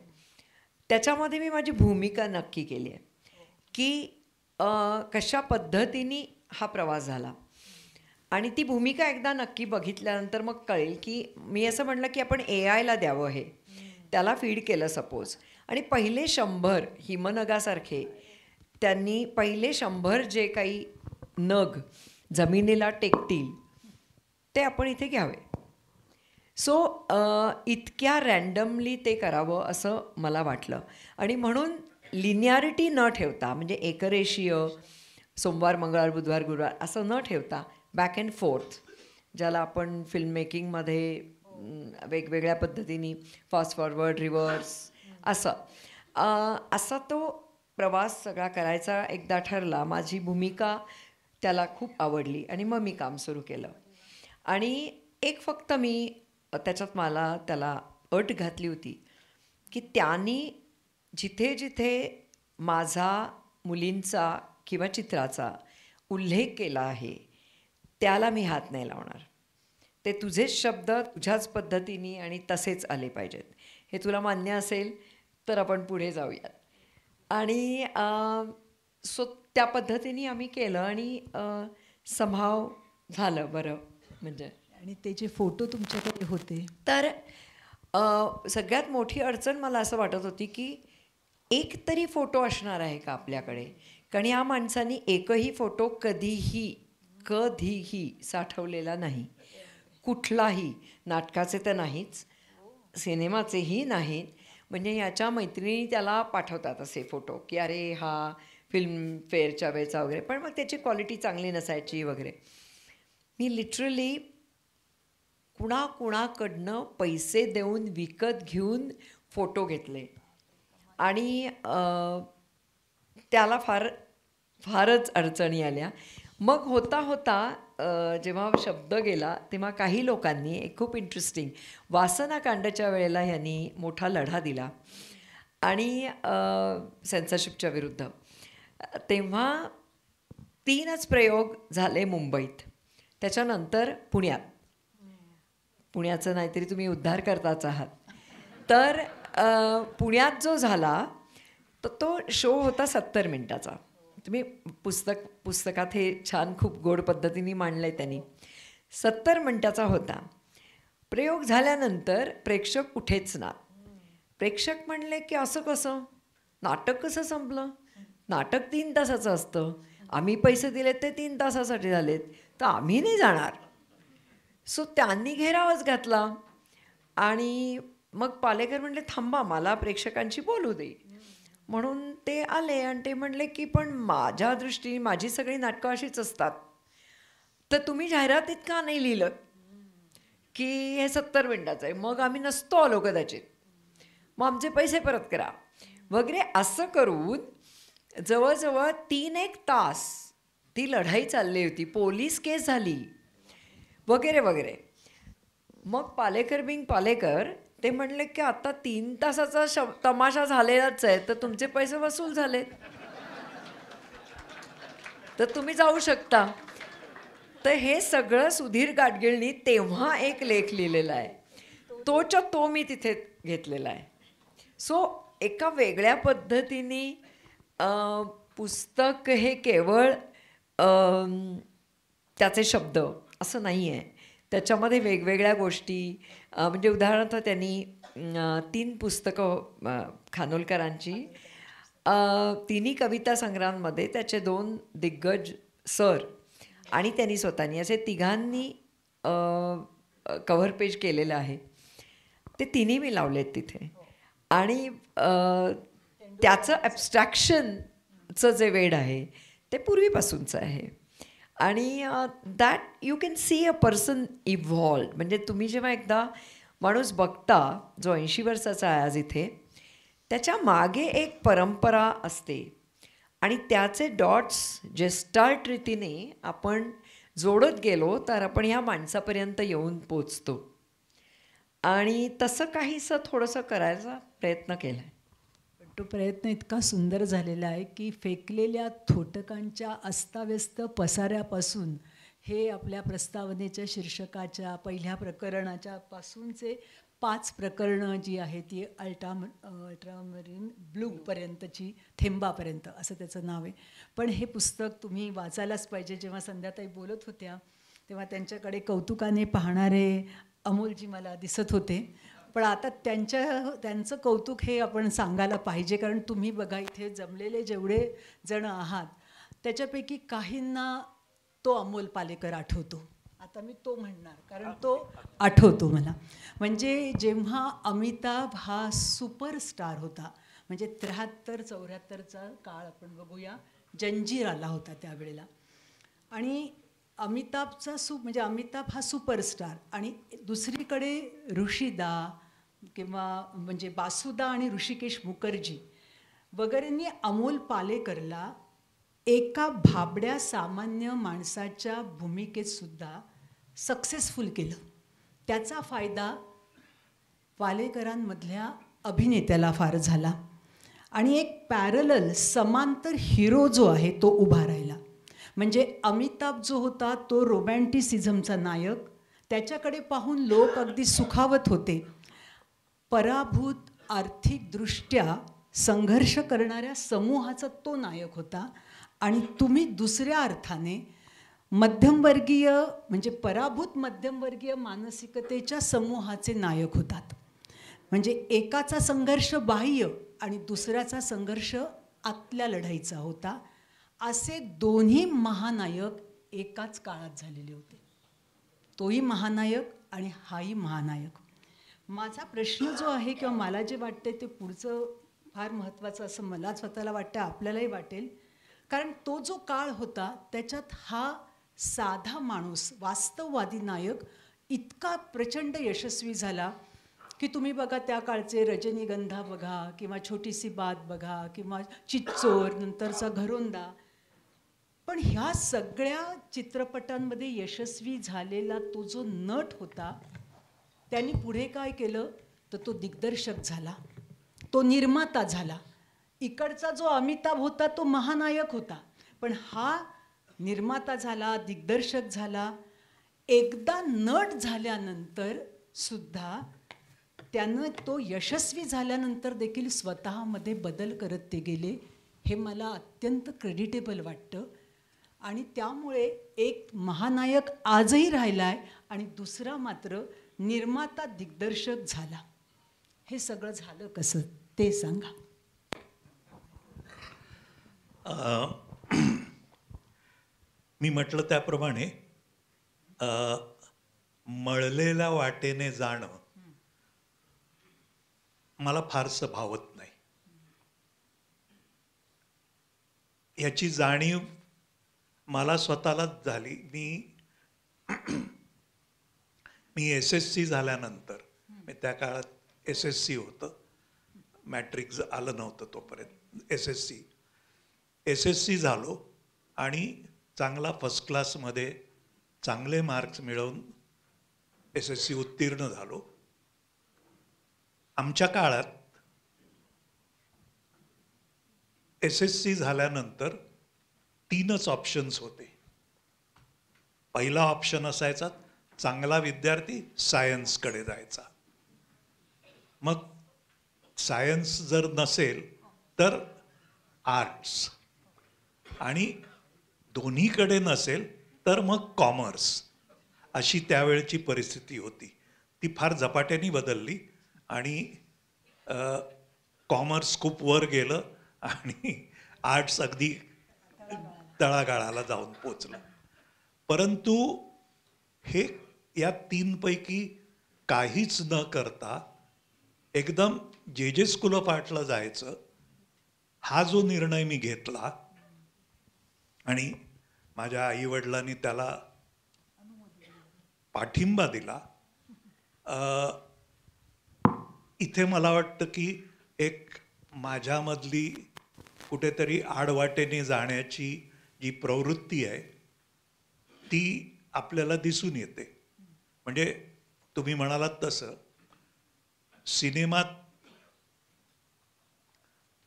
त्याच्यामध्ये मी माझी भूमिका नक्की केली आहे की कशा पद्धतीने हा प्रवास झाला. आणि ती भूमिका एकदा नक्की बघितल्यानंतर मग कळेल की मी असं म्हटलं की आपण AIला द्यावं, हे त्याला फीड केलं सपोज, आणि पहिले 100 हिमनगासारखे त्यांनी पहिले 100 जे काही नग जमिनीला टेकतील ते आपण इथे घ्यावे. सो इतक्या रँडमली ते करावं असं मला वाटलं आणि म्हणून लिनियारिटी न ठेवता, म्हणजे एकरेषीय सोमवार मंगळवार बुधवार गुरुवार असं न ठेवता बॅक अँड फोर्थ, ज्याला आपण फिल्म मेकिंगमध्ये वेगवेगळ्या पद्धतीने फास्ट फॉरवर्ड रिव्हर्स असा तो प्रवास सगळा करायचा एकदा ठरला. माझी भूमिका त्याला खूप आवडली आणि मग मी काम सुरू केलं. आणि एक फक्त मी त्याच्यात मला त्याला अट घातली होती की त्यांनी जिथे जिथे माझा मुलींचा किंवा चित्राचा उल्लेख केला आहे त्याला मी हात नाही लावणार. ते तुझेच शब्द तुझ्याच पद्धतीने आणि तसेच आले पाहिजेत. हे तुला मान्य असेल तर आपण पुढे जाऊयात. आणि सो त्या पद्धतीने आम्ही केलं आणि संभाव झालं बरं. म्हणजे आणि त्याचे फोटो तुमच्याकडे होते. तर सगळ्यात मोठी अडचण मला असं वाटत होती की एक तरी फोटो असणार आहे का आपल्याकडे, कारण या माणसांनी एकही फोटो कधीही साठवलेला नाही. कुठलाही, नाटकाचे तर नाहीच, सिनेमाचेही नाहीत. म्हणजे याच्या मैत्रिणी त्याला पाठवतात असे फोटो की अरे हा फिल्मफेअरच्या वेळचा वगैरे, पण मग त्याची क्वालिटी चांगली नसायची वगैरे. मी लिटरली कुणाकडनं पैसे देऊन विकत घेऊन फोटो घेतले आणि त्याला फारच अडचणी आल्या. मग होता जेव्हा शब्द गेला तेव्हा काही लोकांनी एक खूप इंटरेस्टिंग वासनाकांडच्या वेळेला ह्यांनी मोठा लढा दिला आणि सेन्सरशिपच्या विरुद्ध. तेव्हा 3च प्रयोग झाले मुंबईत, त्याच्यानंतर पुण्याचं नाहीतरी तुम्ही उद्धार करताच आहात. तर पुण्यात जो झाला तर तो शो होता 70 मिनिटाचा. तुम्ही पुस्तकात हे छान खूप गोड पद्धतीने मांडलं आहे त्यांनी. 70 मिनिटाचा होता. प्रयोग झाल्यानंतर प्रेक्षक कुठेच ना. प्रेक्षक म्हणले की असं कसं, नाटक कसं संपलं, नाटक 3 तासाचं असतं, आम्ही पैसे दिलेत ते 3 तासासाठी झालेत, तर आम्ही नाही जाणार. सो त्यांनी घेरावच घातला आणि मग पालेकर म्हणले थांबा मला प्रेक्षकांशी बोलू दे. म्हणून ते आले आणि ते म्हणले की पण माझ्या दृष्टीने माझी सगळी नाटकं अशीच असतात, तर तुम्ही जाहिरातीत का नाही लिहिलं की हे 70 मिनिटाचं आहे, मग आम्ही नसतो आलो कदाचित, मग आमचे पैसे परत करा वगैरे. असं करून जवळजवळ 3-1 तास ती लढाई चालली होती. पोलीस केस झाली वगैरे वगैरे. मग पालेकर ते म्हणले की आता 3 तासाचा तमाशा झालेलाच आहे, तर तुमचे पैसे वसूल झाले, तर तुम्ही जाऊ शकता. तर हे सगळं सुधीर गाडगिळनी तेव्हा एक लेख लिहिलेला आहे, तोच्या तो मी तिथे घेतलेला आहे. सो एका वेगळ्या पद्धतीने पुस्तक हे केवळ त्याचे शब्द असं नाही आहे, त्याच्यामध्ये वेगवेगळ्या गोष्टी. म्हणजे उदाहरणार्थ त्यांनी 3 पुस्तकं खानोलकरांची, 3 कविता संग्रहांमध्ये त्याचे 2 दिग्गज सर आणि त्यांनी स्वतःनी असे 3घांनी कव्हर पेज केलेलं आहे. ते 3ही मी लावलेत तिथे. आणि त्याचं ॲब्स्ट्रॅक्शनचं जे वेड आहे ते पूर्वीपासूनचं आहे. आणि that you can see a person evolve. म्हणजे तुम्ही जेव्हा एकदा माणूस बघता जो 80 वर्षाचा आहे आज इथे, त्याच्या मागे एक परंपरा असते आणि त्याचे डॉट्स जेस्टार्ट रीतीने आपण जोडत गेलो तर आपण ह्या माणसापर्यंत येऊन पोचतो. आणि तसं काहीसं थोडंसं करायचा प्रयत्न केला आहे. तो प्रयत्न इतका सुंदर झालेला आहे की फेकलेल्या थोटकांच्या अस्ताव्यस्त पसाऱ्यापासून हे आपल्या प्रस्तावनेच्या शीर्षकाच्या पहिल्या प्रकरणाच्या पासूनचे 5 प्रकरणं जी आहेत ती अल्ट्रामरीन ब्लूपर्यंतची, थेंबापर्यंत असं त्याचं नाव आहे. पण हे पुस्तक तुम्ही वाचायलाच पाहिजे. जेव्हा संध्याताई बोलत होत्या तेव्हा त्यांच्याकडे कौतुकाने पाहणारे अमोलजी मला दिसत होते. पण आता त्यांचं कौतुक हे आपण सांगायला पाहिजे, कारण तुम्ही बघा इथे जमलेले जेवढे जण आहात त्याच्यापैकी काहींना तो अमोल पालेकर आठवतो. आता मी तो म्हणणार कारण तो आठवतो मला. म्हणजे जेव्हा अमिताभ हा सुपरस्टार होता, म्हणजे 73-74चा काळ आपण बघूया, जंजीर आला होता त्यावेळेला, आणि अमिताभचा म्हणजे अमिताभ हा सुपरस्टार आणि दुसरीकडे ऋषिदा किंवा म्हणजे बासुदा आणि ऋषिकेश मुखर्जी वगैरेंनी अमोल पालेकरला एका भाबड्या सामान्य माणसाच्या भूमिकेत सुद्धा सक्सेसफुल केलं. त्याचा फायदा पालेकरांमधल्या अभिनेत्याला फार झाला आणि एक पॅरलल समांतर हिरो जो आहे तो उभा राहिला. म्हणजे अमिताभ जो होता तो रोमॅन्टिसिझमचा नायक, त्याच्याकडे पाहून लोक अगदी सुखावत होते. पराभूत आर्थिकदृष्ट्या संघर्ष करणाऱ्या समूहाचा तो नायक होता. आणि तुम्ही दुसऱ्या अर्थाने मध्यमवर्गीय म्हणजे पराभूत मध्यमवर्गीय मानसिकतेच्या समूहाचे नायक होतात. म्हणजे एकाचा संघर्ष बाह्य आणि दुसऱ्याचा संघर्ष आतल्या लढाईचा होता. असे दोन्ही महानायक एकाच काळात झालेले होते. तोही महानायक आणि हाही महानायक. माझा प्रश्न जो आहे किंवा मला जे वाटते ते पुढचं फार महत्त्वाचं असं मला स्वतःला वाटतं, आपल्यालाही वाटेल, कारण तो जो काळ होता त्याच्यात हा साधा माणूस वास्तववादी नायक इतका प्रचंड यशस्वी झाला की तुम्ही बघा त्या काळचे रजनीगंधा बघा किंवा छोटीसी बात बघा किंवा चिच्चोर, नंतरचा घरोंदा. पण ह्या सगळ्या चित्रपटांमध्ये यशस्वी झालेला तो जो नट होता त्यांनी पुढे काय केलं तर तो दिग्दर्शक झाला, तो निर्माता झाला. इकडचा जो अमिताभ होता तो महानायक होता, पण हा निर्माता झाला, दिग्दर्शक झाला. एकदा नट झाल्यानंतर सुद्धा त्यानं तो यशस्वी झाल्यानंतर देखील स्वतःमध्ये बदल करत ते गेले. हे मला अत्यंत क्रेडिटेबल वाटतं. आणि त्यामुळे एक महानायक आजही राहिला आहे आणि दुसरा मात्र निर्माता दिग्दर्शक झाला. हे सगळं झालं कसं ते सांगा. मी म्हटलं त्याप्रमाणे मळलेल्या वाटेने जाणं मला फारसं भावत नाही. याची जाणीव मला स्वतःलाच झाली. मी SSC झाल्यानंतर, त्या काळात SSC होतं, मॅट्रिक आलं नव्हतं तोपर्यंत. SSC झालो आणि चांगला फर्स्ट क्लासमध्ये चांगले मार्क्स मिळवून SSC उत्तीर्ण झालो. आमच्या काळात SSC झाल्यानंतर 3च ऑप्शन्स होते. पहिला ऑप्शन असायचा चांगला विद्यार्थी सायन्सकडे जायचा. मग सायन्स जर नसेल तर आर्ट्स, आणि दोन्हीकडे नसेल तर मग कॉमर्स. अशी त्यावेळची परिस्थिती होती. ती फार झपाट्याने बदलली आणि कॉमर्स खूप वर गेलं आणि आर्ट्स अगदी तळागाळाला जाऊन पोचलं. परंतु हे या 3पैकी काहीच न करता एकदम जे स्कूल ऑफ आर्टला जायचं, हा जो निर्णय मी घेतला आणि माझ्या आईवडिलांनी त्याला पाठिंबा दिला, इथे मला वाटतं की एक माझ्यामधली कुठेतरी आडवाटेने जाण्याची जी प्रवृत्ती आहे ती आपल्याला दिसून येते. म्हणजे तुम्ही म्हणालात तसं सिनेमात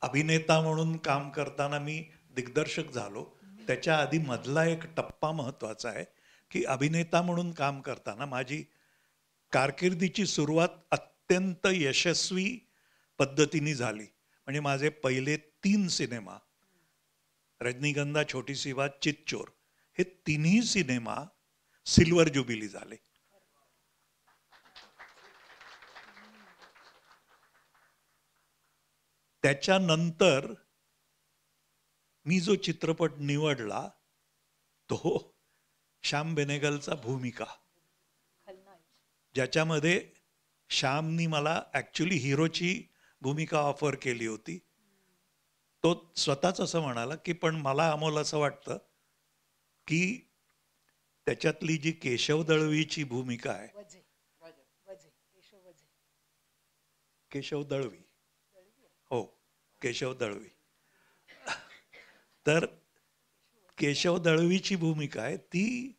अभिनेता म्हणून काम करताना मी दिग्दर्शक झालो. त्याच्या आधी मधला एक टप्पा महत्त्वाचा आहे की अभिनेता म्हणून काम करताना माझी कारकिर्दीची सुरुवात अत्यंत यशस्वी पद्धतीने झाली. म्हणजे माझे पहिले 3 सिनेमा, रजनीगंधा, छोटीसी बात, चिच्चोर, हे तिन्ही सिनेमा सिल्वर ज्युबिली झाले. त्याच्यानंतर मी जो चित्रपट निवडला तो श्याम बेनेगलचा भूमिका, ज्याच्यामध्ये श्यामनी मला ॲक्च्युली हिरोची भूमिका ऑफर केली होती. तो स्वतःच असं म्हणाला की पण मला अमोल असं वाटतं की त्याच्यातली जी केशव दळवीची भूमिका आहे, केशव दळवी, हो केशव दळवी, तर केशव दळवीची भूमिका आहे ती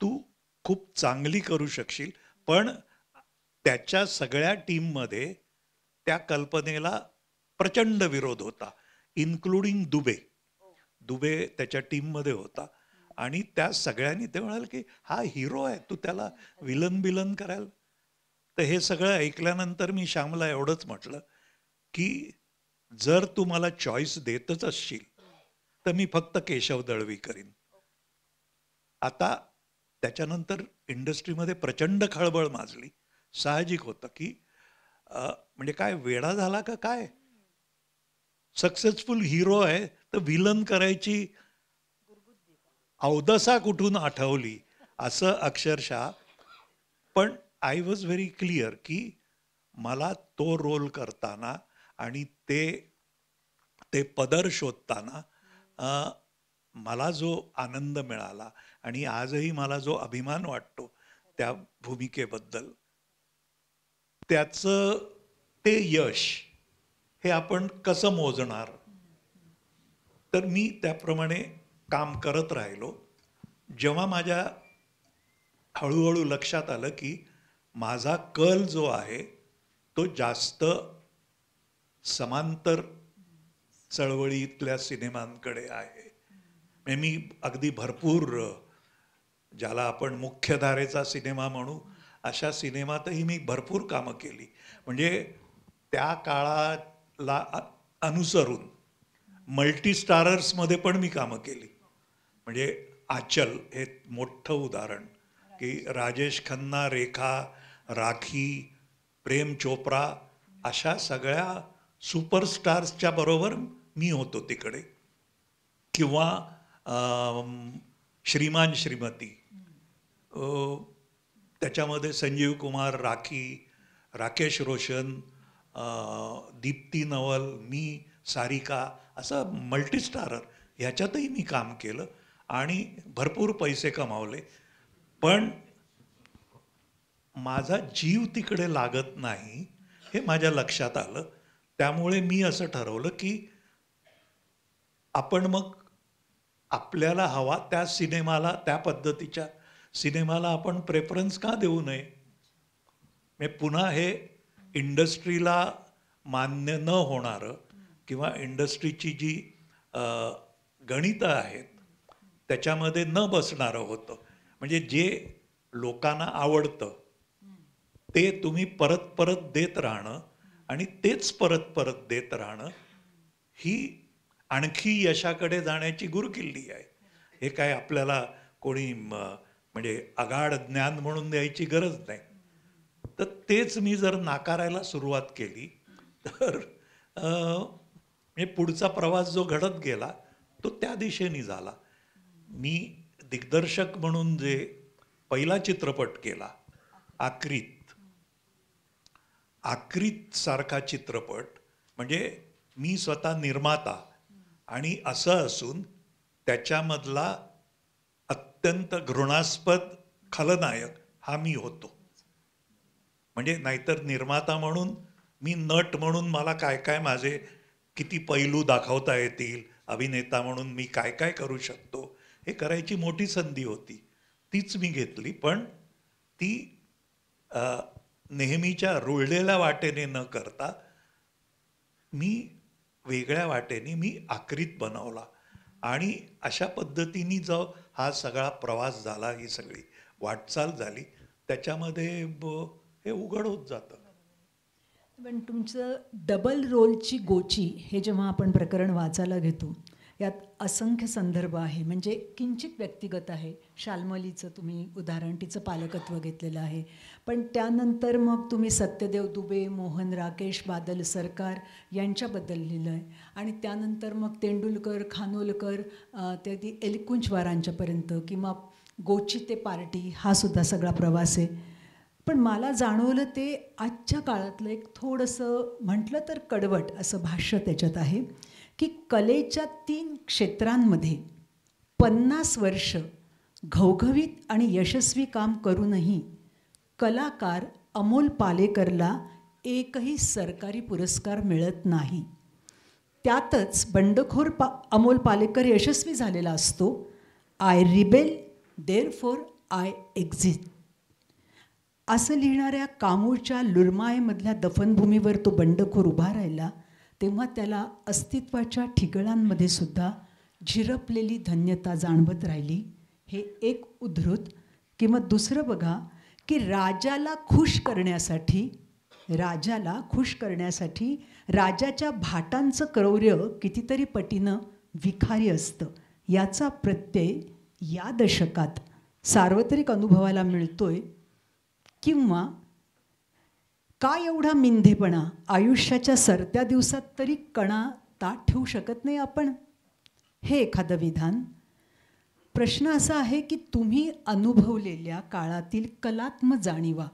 तू खूप चांगली करू शकशील. पण त्याच्या सगळ्या टीममध्ये त्या कल्पनेला प्रचंड विरोध होता, इन्क्लुडिंग दुबे त्याच्या टीममध्ये होता. आणि त्या सगळ्यांनी ते म्हणाले की हा हिरो आहे, तू त्याला विलन करायला. तर हे सगळं ऐकल्यानंतर मी श्यामला एवढंच म्हटलं की जर तू मला चॉईस देतच असशील तर मी फक्त केशव दळवी करीन. आता त्याच्यानंतर इंडस्ट्रीमध्ये प्रचंड खळबळ माजली. साहजिक होतं की म्हणजे काय वेडा झाला का काय, सक्सेसफुल हिरो आहे तर विलन करायची अवदसा कुठून आठवली असं अक्षरशः. पण आय वॉज व्हेरी क्लिअर की मला तो रोल करताना आणि ते पदर शोधताना मला जो आनंद मिळाला आणि आजही मला जो अभिमान वाटतो त्या भूमिकेबद्दल, त्याचं ते यश हे आपण कसं मोजणार. तर मी त्याप्रमाणे काम करत राहिलो. जेव्हा माझ्या हळूहळू लक्षात आलं की माझा कल जो आहे तो जास्त समांतर चळवळीतल्या सिनेमांकडे आहे. म्हणजे मी अगदी भरपूर ज्याला आपण मुख्यधारेचा सिनेमा म्हणू अशा सिनेमातही मी भरपूर कामं केली. म्हणजे त्या काळाला अनुसरून मल्टीस्टारर्समध्ये पण मी कामं केली. म्हणजे आचल हे मोठं उदाहरण की राजेश खन्ना, रेखा, राखी, प्रेम चोप्रा अशा सगळ्या सुपरस्टार्सच्या बरोबर मी होतो तिकडे. किंवा श्रीमान श्रीमती, त्याच्यामध्ये संजीव कुमार, राकेश रोशन, दीप्ती नवल, मी, सारिका, असं मल्टीस्टारर ह्याच्यातही मी काम केलं आणि भरपूर पैसे कमावले. पण माझा जीव तिकडे लागत नाही हे माझ्या लक्षात आलं. त्यामुळे मी असं ठरवलं की आपण मग आपल्याला हवा त्या सिनेमाला, त्या पद्धतीच्या सिनेमाला आपण प्रेफरन्स का देऊ नये. म्हणजे पुन्हा हे इंडस्ट्रीला मान्य न होणारं किंवा इंडस्ट्रीची जी गणितं आहेत त्याच्यामध्ये न बसणारं होतं. म्हणजे जे लोकांना आवडतं ते तुम्ही परत परत देत राहणं आणि तेच परत परत देत राहणं ही आणखी यशाकडे जाण्याची गुरुकिल्ली आहे. हे काय आपल्याला कोणी म्हणजे आगाढ ज्ञान म्हणून द्यायची गरज नाही. तर तेच मी जर नाकारायला सुरुवात केली तर म्हणजे पुढचा प्रवास जो घडत गेला तो त्या दिशेने झाला. मी दिग्दर्शक म्हणून जे पहिला चित्रपट केला आक्रीत सारखा चित्रपट, म्हणजे मी स्वतः निर्माता आणि असं असून त्याच्यामधला अत्यंत घृणास्पद खलनायक हा मी होतो. म्हणजे नाहीतर निर्माता म्हणून मी नट म्हणून मला काय काय माझे किती पैलू दाखवता येतील, अभिनेता म्हणून मी काय काय करू शकतो हे करायची मोठी संधी होती, तीच मी घेतली. पण ती नेहमीच्या रुळलेल्या वाटेने न करता मी वेगळ्या वाटेने मी आक्रीत बनवला आणि अशा पद्धतीने जो हा सगळा प्रवास झाला, ही सगळी वाटचाल झाली, त्याच्यामध्ये हे उघड होत जातं. पण तुमचं डबल रोलची गोची हे जेव्हा आपण प्रकरण वाचायला घेतो यात असंख्य संदर्भ आहे, म्हणजे किंचित व्यक्तिगत आहे. शाल्मलीचं तुम्ही उदाहरण, तिचं पालकत्व घेतलेलं आहे. पण त्यानंतर मग तुम्ही सत्यदेव दुबे, मोहन राकेश, बादल सरकार यांच्याबद्दल लिहिलं आहे. आणि त्यानंतर मग तेंडुलकर, खानोलकर, ते अगदी एलकुंचवारांच्यापर्यंत, किंवा गोची ते पार्टी, हा सुद्धा सगळा प्रवास आहे. पण मला जाणवलं ते आजच्या काळातलं एक थोडंसं म्हटलं तर कडवट असं भाष्य त्याच्यात आहे, की कलेच्या 3 क्षेत्रांमध्ये 50 वर्ष घवघवीत आणि यशस्वी काम करूनही कलाकार अमोल पालेकरला एकही सरकारी पुरस्कार मिळत नाही. त्यातच बंडखोर अमोल पालेकर यशस्वी झालेला असतो. I rebel therefore I exist असं लिहिणाऱ्या कामूरच्या लुरमायमधल्या दफनभूमीवर तो बंडखोर उभा राहिला, तेव्हा त्याला अस्तित्वाच्या ठिगळांमध्ये सुद्धा झिरपलेली धन्यता जाणवत राहिली. हे एक उद्धृत. किंवा दुसरं बघा, की राजाला खुश करण्यासाठी राजाच्या भाटांचं क्रौर्य कितीतरी पटीनं विखारी असतं. याचा प्रत्यय या दशकात सार्वत्रिक अनुभवाला मिळतोय. किंवा का एवढा मिंधेपणा, आयुष्याच्या सरत्या दिवसात तरी कणा ताट ठेवू शकत नाही आपण, हे एखादं विधान. प्रश्न असा आहे की तुम्ही अनुभवलेल्या काळातील कलात्मक जाणीवा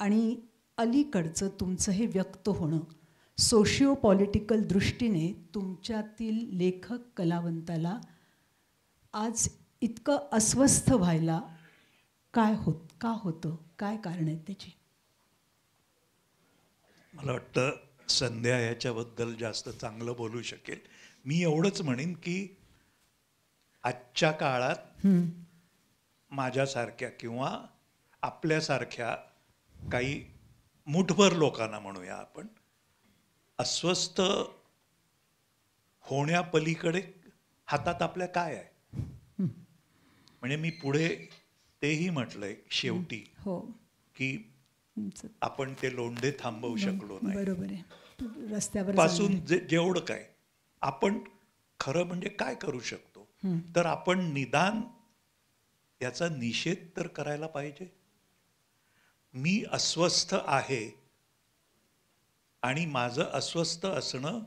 आणि अलीकडचं तुमचं हे व्यक्त होणं, सोशिओ पॉलिटिकल दृष्टीने तुमच्यातील लेखक कलावंताला आज इतकं अस्वस्थ व्हायला का होतं? काय कारण आहे त्याची? मला वाटतं संध्या ह्याच्याबद्दल जास्त चांगलं बोलू शकेल. मी एवढंच म्हणेन की आजच्या काळात माझ्यासारख्या किंवा आपल्यासारख्या काही मुठभर लोकांना म्हणूया आपण, अस्वस्थ होण्यापलीकडे हातात आपल्या काय आहे. म्हणजे मी पुढे तेही म्हटलंय शेवटी, हो, की आपण ते लोंढे थांबवू शकलो नाही. बरोबर आहे. रस्त्यावर पासून जेवढं काय आपण खरं म्हणजे काय करू शकतो, तर आपण निदान याचा निषेध तर करायला पाहिजे. मी अस्वस्थ आहे आणि माझं अस्वस्थ असणं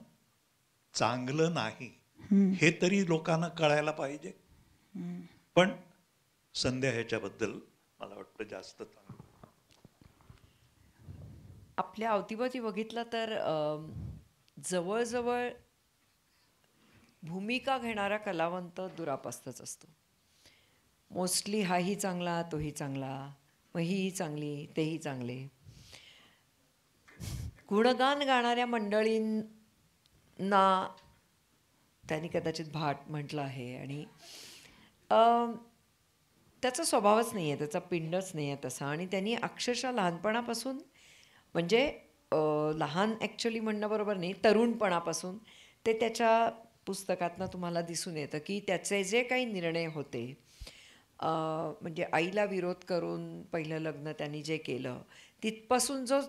चांगलं नाही हे तरी लोकांना कळायला पाहिजे. पण संध्या ह्याच्याबद्दल मला वाटतं जास्त चांगलं. आपल्या अवतीभोवती बघितलं तर जवळजवळ भूमिका घेणारा कलावंत दुरापास्तच असतो. मोस्टली हाही चांगला, तोही चांगला, मग हीही चांगली, तेही चांगले. गुणगान गाणाऱ्या मंडळींना त्यांनी कदाचित भाट म्हटलं आहे. आणि त्याचा स्वभावच नाही आहे, त्याचा पिंडच नाही आहे तसा. आणि त्यांनी अक्षरशः लहानपणापासून, म्हणजे लहान ॲक्च्युली म्हणणं बरोबर नाही, तरुणपणापासून ते त्याच्या पुस्तकातनं तुम्हाला दिसून येतं की त्याचे जे काही निर्णय होते, म्हणजे आईला विरोध करून पहिलं लग्न त्यांनी जे केलं, तिथपासून जो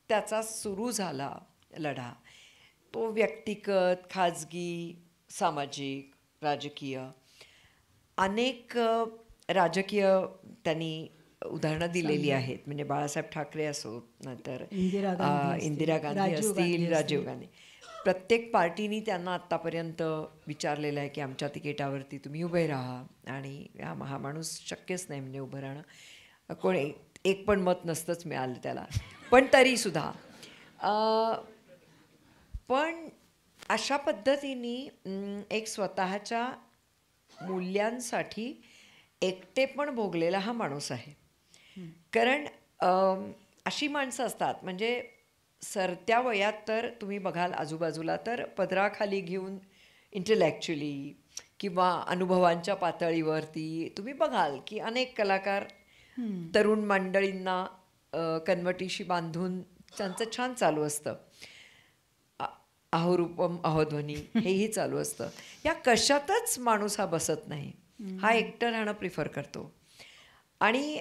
त्याचा सुरू झाला लढा, तो व्यक्तिगत, खाजगी, सामाजिक, राजकीय, अनेक राजकीय त्यांनी उदाहरणं दिलेली आहेत. म्हणजे बाळासाहेब ठाकरे असो, नंतर इंदिरा गांधी असतील, राजीव गांधी, प्रत्येक पार्टीनी त्यांना आत्तापर्यंत विचारलेलं आहे की आमच्या तिकिटावरती तुम्ही उभे राहा. आणि हा माणूस शक्यच नाही म्हणजे उभं राहणं. कोणी एक पण मत नसतंच मिळालं त्याला, पण तरीसुद्धा. पण अशा पद्धतीने एक स्वतःच्या मूल्यांसाठी एकटेपण भोगलेला हा माणूस आहे. कारण अशी माणसं असतात, म्हणजे सरत्या वयात तर तुम्ही बघाल आजूबाजूला तर पदराखाली घेऊन इंटेलेक्च्युअली किंवा अनुभवांच्या पातळीवरती तुम्ही बघाल की अनेक कलाकार तरुण मंडळींना कन्वटीशी बांधून त्यांचं छान चालू असतं. अहोरूपम अहोध्वनी हेही चालू असतं. या कशातच माणूस हा बसत नाही, हा एकटं राहणं प्रिफर करतो. आणि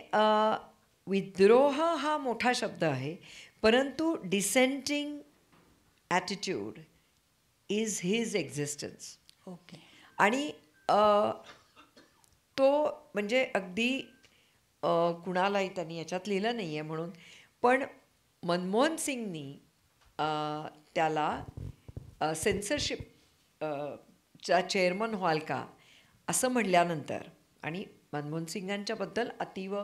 विद्रोह हा मोठा शब्द आहे, परंतु dissenting attitude is his existence. Okay. आणि तो म्हणजे अगदी कुणालाही त्यांनी याच्यात लिहिलं नाही आहे म्हणून, पण मनमोहन सिंगनी त्याला सेन्सरशिप चा चेअरमन व्हाल का असं म्हणल्यानंतर, आणि मनमोहन सिंगांच्याबद्दल अतीव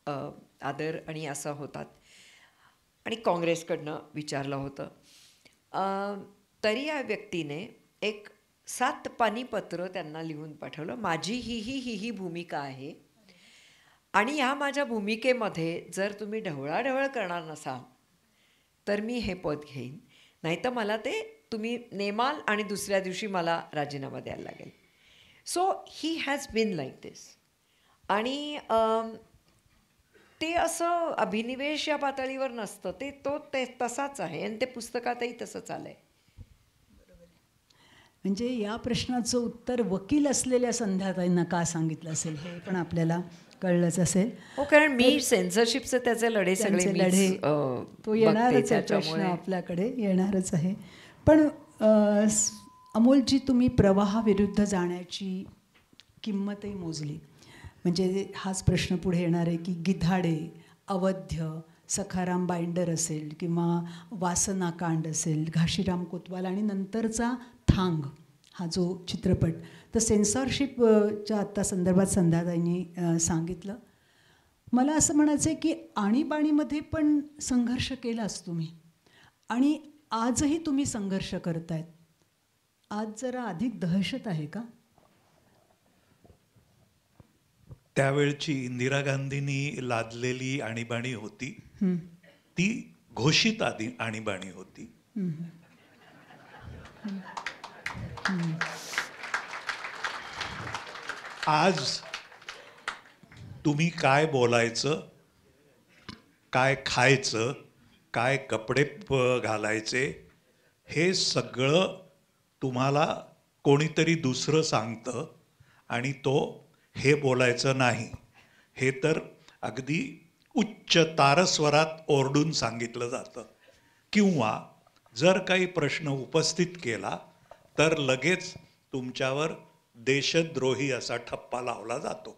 आदर आणि असं होतात, आणि काँग्रेसकडनं विचारलं होतं, तरी या व्यक्तीने एक 7 पानी पत्र त्यांना लिहून पाठवलं. माझी ही भूमिका आहे, आणि ह्या माझ्या भूमिकेमध्ये जर तुम्ही ढवळाढवळ करणार नसाल तर मी हे पद घेईन, नाहीतर मला ते तुम्ही नेमाल आणि दुसऱ्या दिवशी मला राजीनामा द्यायला लागेल. So he has been like this. आणि ते असं अभिनिवेश या पातळीवर नसतं, ते तसाच आहे, आणि ते पुस्तकातही तसंच आलं आहे. म्हणजे या प्रश्नाचं उत्तर वकील असलेल्या संध्याताईंना का सांगितलं असेल हे पण आपल्याला कळलंच असेल. हो, कारण मी सेन्सरशिपचे त्याचे लढे सगळे त्यांचे लढे तो येणारच आहे, प्रश्न आपल्याकडे येणारच आहे. पण अमोलजी, तुम्ही प्रवाहाविरुद्ध जाण्याची किंमतही मोजली. म्हणजे हाच प्रश्न पुढे येणार आहे की गिधाडे, अवध्य, सखाराम बाइंडर असेल किंवा वासनाकांड असेल, घाशीराम कोतवाल, आणि नंतरचा थांग हा जो चित्रपट, तर सेन्सॉरशिपच्या आत्ता संदर्भात संध्याताईंनी सांगितलं. मला असं म्हणायचं आहे की आणीबाणीमध्ये पण संघर्ष केलाच तुम्ही, आणि आजही तुम्ही संघर्ष करतायत. आज जरा अधिक दहशत आहे का? त्यावेळची इंदिरा गांधींनी लादलेली आणीबाणी होती, ती घोषित आणीबाणी होती. आज तुम्ही काय बोलायचं, काय खायचं, काय कपडे घालायचे, हे सगळं तुम्हाला कोणीतरी दुसरं सांगतं, आणि तो हे बोलायचं नाही हे तर अगदी उच्च तारस्वरात ओरडून सांगितलं जातं. किंवा जर काही प्रश्न उपस्थित केला तर लगेच तुमच्यावर देशद्रोही असा ठप्पा लावला जातो.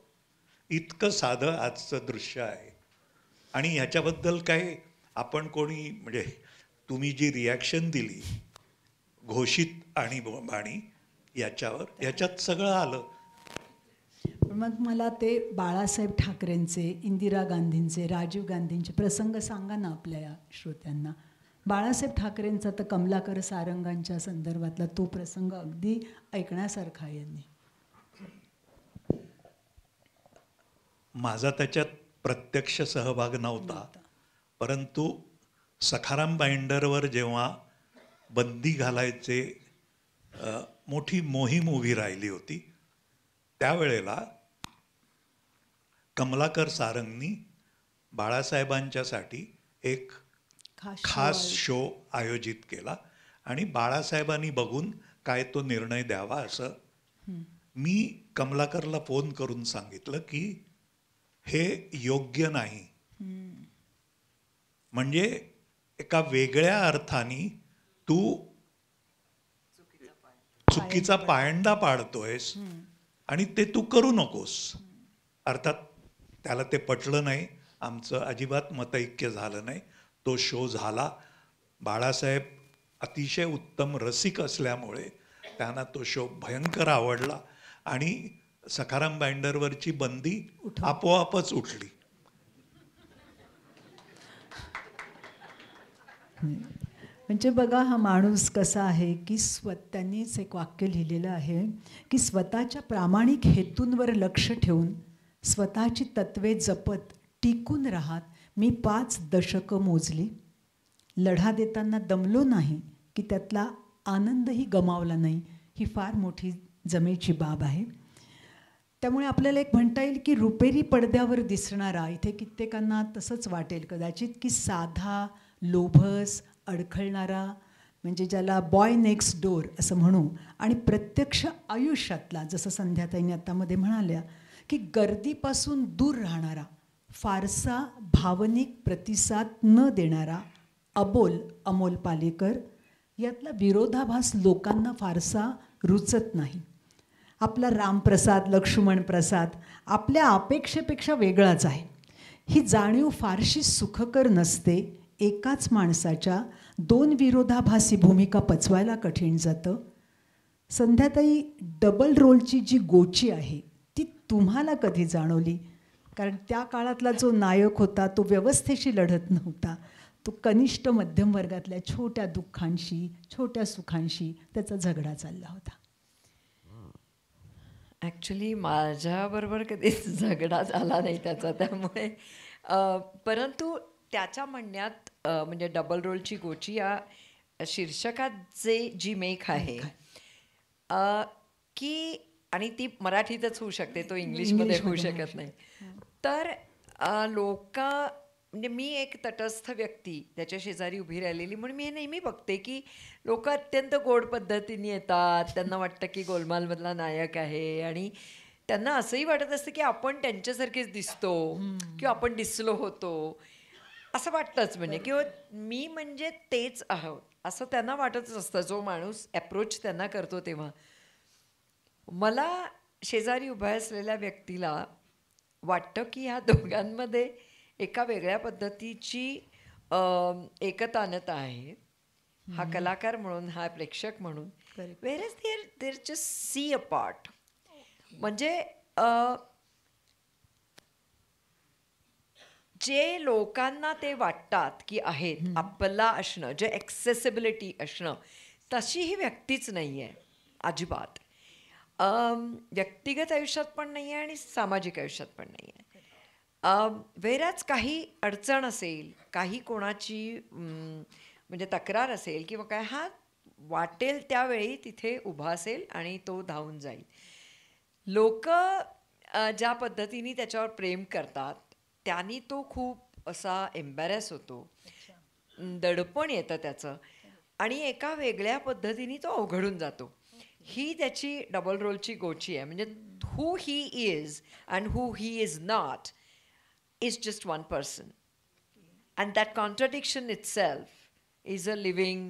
इतकं साधं आजचं दृश्य आहे. आणि ह्याच्याबद्दल काय आपण कोणी, म्हणजे तुम्ही जी रिॲक्शन दिली घोषित आणीबाणी याच्यात सगळं आलं. मग मला ते बाळासाहेब ठाकरेंचे, इंदिरा गांधींचे, राजीव गांधींचे प्रसंग सांगा ना आपल्या या श्रोत्यांना. बाळासाहेब ठाकरेंचा तर कमलाकर सारंगांच्या संदर्भातला तो प्रसंग अगदी ऐकण्यासारखा आहे. यांनी माझा त्याच्यात प्रत्यक्ष सहभाग नव्हता, परंतु सखाराम बाइंडरवर जेव्हा बंदी घालायचे मोठी मोहीम उभी राहिली होती, त्यावेळेला कमलाकर सारंगनी बाळासाहेबांच्यासाठी एक खास शो आयोजित केला, आणि बाळासाहेबांनी बघून काय तो निर्णय द्यावा असं मी कमलाकरला फोन करून सांगितलं की हे योग्य नाही. म्हणजे एका वेगळ्या अर्थाने तू चुकीचा पायंडा पाडतोयस, आणि ते तू करू नकोस. अर्थात त्याला ते पटलं नाही, आमचं अजिबात मतैक्य झालं नाही. तो शो झाला. बाळासाहेब अतिशय उत्तम रसिक असल्यामुळे त्यांना तो शो भयंकर आवडला, आणि सखाराम बाइंडरवरची बंदी आपोआपच उठली. म्हणजे बघा हा माणूस कसा आहे की त्यांनीच एक वाक्य लिहिलेलं आहे की स्वतःच्या प्रामाणिक हेतूंवर लक्ष ठेवून स्वतःची तत्वे जपत टिकून राहत मी 5 दशकं मोजली. लढा देताना दमलो नाही की त्यातला आनंदही गमावला नाही. ही फार मोठी जमेची बाब आहे. त्यामुळे आपल्याला एक म्हणता येईल की रुपेरी पडद्यावर दिसणारा, इथे कित्येकांना तसंच वाटेल कदाचित की साधा, लोभस, अडखळणारा, म्हणजे ज्याला बॉय नेक्स्ट डोअर असं म्हणू, आणि प्रत्यक्ष आयुष्यातला, जसं संध्याताईंनी आतामध्ये म्हणाल्या की गर्दीपासून दूर राहणारा, फारसा भावनिक प्रतिसाद न देणारा अबोल अमोल पालेकर, यातला विरोधाभास लोकांना फारसा रुचत नाही. आपला रामप्रसाद, लक्ष्मण प्रसाद आपल्या अपेक्षेपेक्षा वेगळाच आहे. ही जाणीव फारशी सुखकर नसते. एकाच माणसाच्या 2 विरोधाभासी भूमिका पचवायला कठीण जातं. संध्याताई, डबल रोलची जी गोची आहे ती तुम्हाला कधी जाणवली? कारण त्या काळातला जो नायक होता तो व्यवस्थेशी लढत नव्हता. तो कनिष्ठ मध्यम वर्गातल्या छोट्या दुःखांशी, छोट्या सुखांशी त्याचा झगडा चालला होता. ॲक्च्युली माझ्याबरोबर कधीच झगडा झाला नाही त्याचा, त्यामुळे परंतु त्याच्या म्हणण्यात म्हणजे डबल रोलची गोची या शीर्षकात जी मेख आहे की, आणि ती मराठीतच होऊ शकते, तो इंग्लिशमध्ये होऊ शकत नाही. तर लोक म्हणजे मी एक तटस्थ व्यक्ती त्याच्या शेजारी उभी राहिलेली म्हणून मी हे नेहमी बघते की लोक अत्यंत गोड पद्धतीने येतात. त्यांना वाटतं की गोलमालमधला नायक आहे आणि त्यांना असंही वाटत असतं की आपण त्यांच्यासारखेच दिसतो किंवा आपण दिसलो होतो असं वाटतंच, म्हणजे किंवा मी म्हणजे तेच आहोत असं त्यांना वाटतच असतं जो माणूस अप्रोच त्यांना करतो तेव्हा. मला शेजारी उभ्या असलेल्या व्यक्तीला वाटतं की ह्या दोघांमध्ये एका वेगळ्या पद्धतीची एकतानता आहे. हा कलाकार म्हणून, हा प्रेक्षक म्हणून. Where is there just see a part. म्हणजे जे लोकांना ते वाटतात की आहेत आपला असणं, जे ॲक्सेसिबिलिटी असणं, तशी ही व्यक्तीच नाही आहे अजिबात. व्यक्तिगत आयुष्यात पण नाही आहे आणि सामाजिक आयुष्यात पण नाही आहे. वेराच काही अडचण असेल, काही कोणाची म्हणजे तक्रार असेल किंवा काय, हा वाटेल त्यावेळी तिथे उभा असेल आणि तो धावून जाईल. लोक ज्या पद्धतीने त्याच्यावर प्रेम करतात त्यांनी तो खूप असा एम्बॅरेस होतो, दडपण येतं त्याचं आणि एका वेगळ्या पद्धतीने तो अवघडून जातो. ही त्याची डबल रोलची गोची आहे. म्हणजे who he is and who he is not is just one person, and that contradiction itself is a living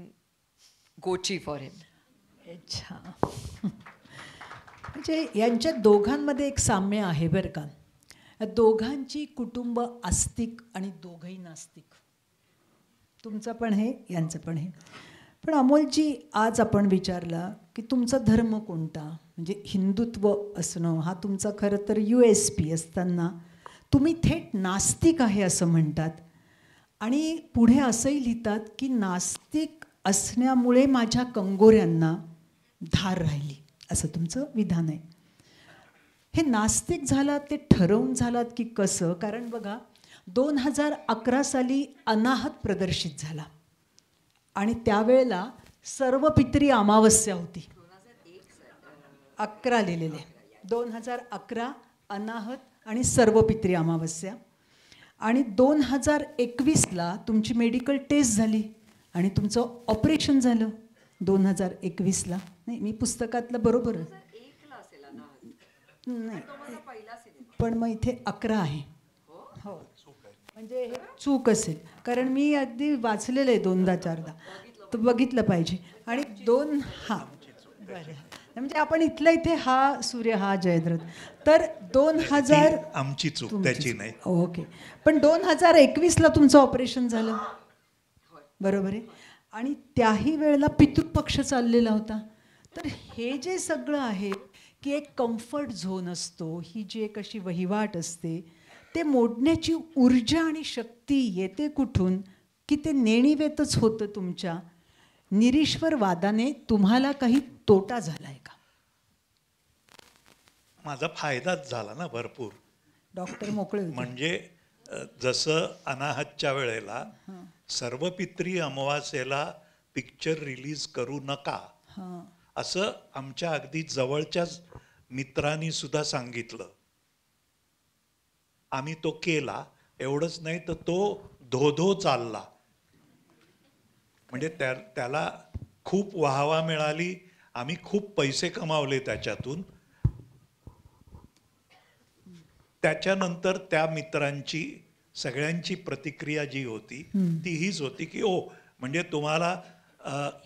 gochi for him. अच्छा. म्हणजे यांच्या दोघांमध्ये एक साम्य आहे बरं का. दोघांची कुटुंब आस्तिक आणि दोघंही नास्तिक. तुमचं पण हे, यांचं पण हे. पण अमोलजी, आज आपण विचारला की तुमचा धर्म कोणता, म्हणजे हिंदुत्व असणं हा तुमचा खरं तर USP असताना तुम्ही थेट नास्तिक आहे असं म्हणतात आणि पुढे असंही लिहितात की नास्तिक असण्यामुळे माझ्या कंगोऱ्यांना धार राहिली, असं तुमचं विधान आहे. हे नास्तिक झालात ते ठरवून झालात की कसं? कारण बघा, 2011 साली अनाहत प्रदर्शित झाला आणि त्यावेळेला सर्वपित्री अमावस्या होती. 11 लिहिलेले, 2011 अनाहत आणि सर्वपित्री अमावस्या. आणि 2021ला तुमची मेडिकल टेस्ट झाली आणि तुमचं ऑपरेशन झालं 2021ला. नाही, मी पुस्तकातलं बरोबर नाही, पण मग इथे 11 आहे. हो, म्हणजे हे चूक असेल, कारण मी अगदी वाचलेलं आहे 2दा-4दा, तर बघितलं पाहिजे. आणि 2 हां बरं, म्हणजे आपण इथल्या इथे हा सूर्य हा जयद्रथ. तर 2000 आमची चूक, त्याची नाही. ओके. पण 2021ला तुमचं ऑपरेशन झालं, बरोबर आहे. आणि त्याही वेळेला पितृपक्ष चाललेला होता. तर हे जे सगळं आहे की एक कम्फर्ट झोन असतो, ही जी एक अशी वहिवाट असते, ते मोडण्याची ऊर्जा आणि शक्ती येते कुठून की ते नेणिवेतच होतं तुमच्या. निरीश्वरवादाने तुम्हाला काही तोटा झाला आहे का? माझा फायदाच झाला ना भरपूर. डॉक्टर मोकळे होते. म्हणजे जसं अनाहतच्या वेळेला सर्वपित्री अमावास्येला पिक्चर रिलीज करू नका असं आमच्या अगदी जवळच्याच मित्रांनी सुद्धा सांगितलं. आम्ही तो केला. एवढंच नाही तर तो धो चालला. म्हणजे त्याला खूप वाहवा मिळाली. आम्ही खूप पैसे कमावले त्याच्यातून. त्याच्यानंतर त्या मित्रांची सगळ्यांची प्रतिक्रिया जी होती ती हीच होती की ओ, म्हणजे तुम्हाला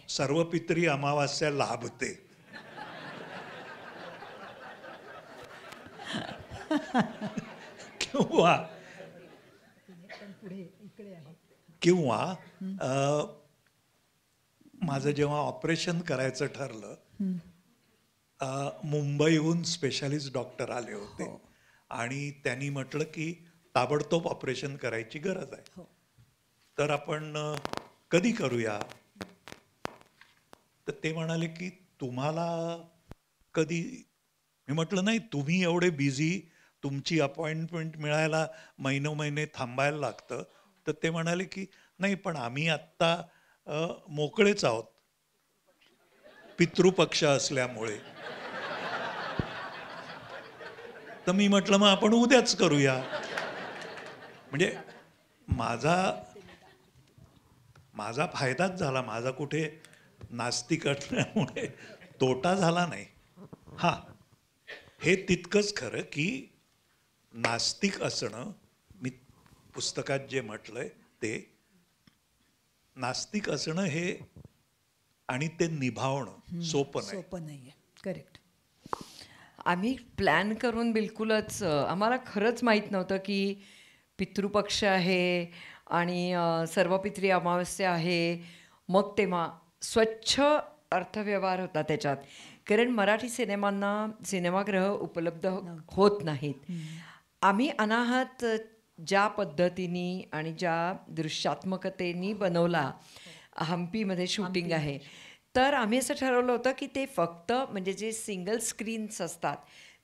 सर्वपित्री अमावास्या लाभते. किंवा किंवा माझं जेव्हा ऑपरेशन करायचं ठरलं, मुंबईहून स्पेशालिस्ट डॉक्टर आले होते आणि त्यांनी म्हटलं की ताबडतोब ऑपरेशन करायची गरज आहे, तर आपण कधी करूया. तर ते म्हणाले की तुम्हाला कधी. मी म्हटलं नाही, तुम्ही एवढे बिझी, तुमची अपॉइंटमेंट मिळायला महिने थांबायला लागतं. तर ते म्हणाले की नाही, पण आम्ही आत्ता मोकळेच आहोत पितृपक्ष असल्यामुळे. तर मी म्हटलं मग आपण उद्याच करूया. म्हणजे माझा फायदाच झाला, माझा कुठे नास्तिक असल्यामुळे तोटा झाला नाही. हा, हे तितकंच खरं की नास्तिक असणं, मी पुस्तकात जे म्हटलंय ते, नास्तिक असणं हे आणि ते निभावणं सोपं नाही. सोपं नाही आहे. करेक्ट. आम्ही प्लॅन करून बिलकुलच, आम्हाला खरंच माहीत नव्हतं की पितृपक्ष आहे आणि सर्वपित्री अमावस्या आहे. मग तेव्हा स्वच्छ अर्थव्यवहार होता त्याच्यात, कारण मराठी सिनेमांना सिनेमागृह उपलब्ध होत नाहीत. आम्ही अनाहत ज्या पद्धतीने आणि ज्या दृश्यात्मकतेने बनवला, हम्पीमध्ये शूटिंग आहे, तर आम्ही असं ठरवलं होतं की ते फक्त म्हणजे जे सिंगल स्क्रीन्स असतात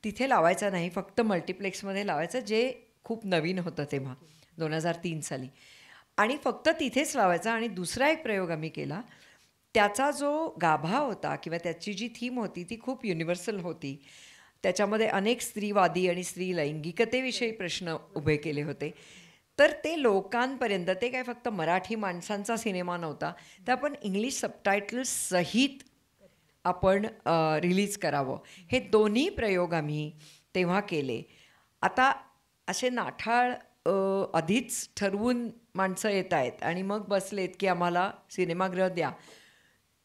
तिथे लावायचं नाही, फक्त मल्टिप्लेक्समध्ये लावायचं, जे खूप नवीन होतं तेव्हा 2003 साली, आणि फक्त तिथेच लावायचा. आणि दुसरा एक प्रयोग आम्ही केला, त्याचा जो गाभा होता किंवा त्याची जी थीम होती ती खूप युनिव्हर्सल होती. त्याच्यामध्ये अनेक स्त्रीवादी आणि स्त्री लैंगिकतेविषयी प्रश्न उभे केले होते. तर ते लोकांपर्यंत, ते काय फक्त मराठी माणसांचा सिनेमा नव्हता, तर आपण इंग्लिश सबटायटल्स सहित आपण रिलीज करावं. हे दोन्ही प्रयोग आम्ही तेव्हा केले. आता असे नाठाळ आधीच ठरवून माणसं येत आहेत आणि मग बसलेत की आम्हाला सिनेमागृह द्या,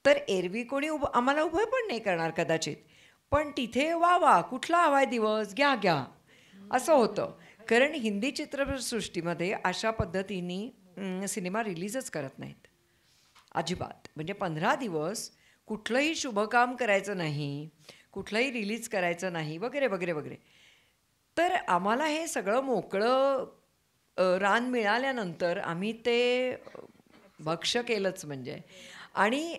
तर एरवी कोणी आम्हाला उभं पण नाही करणार कदाचित, पण तिथे वा कुठला हवाय दिवस, घ्या असं होतं. कारण हिंदी चित्रपटसृष्टीमध्ये अशा पद्धतीने सिनेमा रिलीजच करत नाहीत अजिबात. म्हणजे 15 दिवस कुठलंही शुभकाम करायचं नाही, कुठलंही रिलीज करायचं नाही, वगैरे वगैरे वगैरे. तर आम्हाला हे सगळं मोकळं रान मिळाल्यानंतर आम्ही ते भक्ष्य केलंच म्हणजे. आणि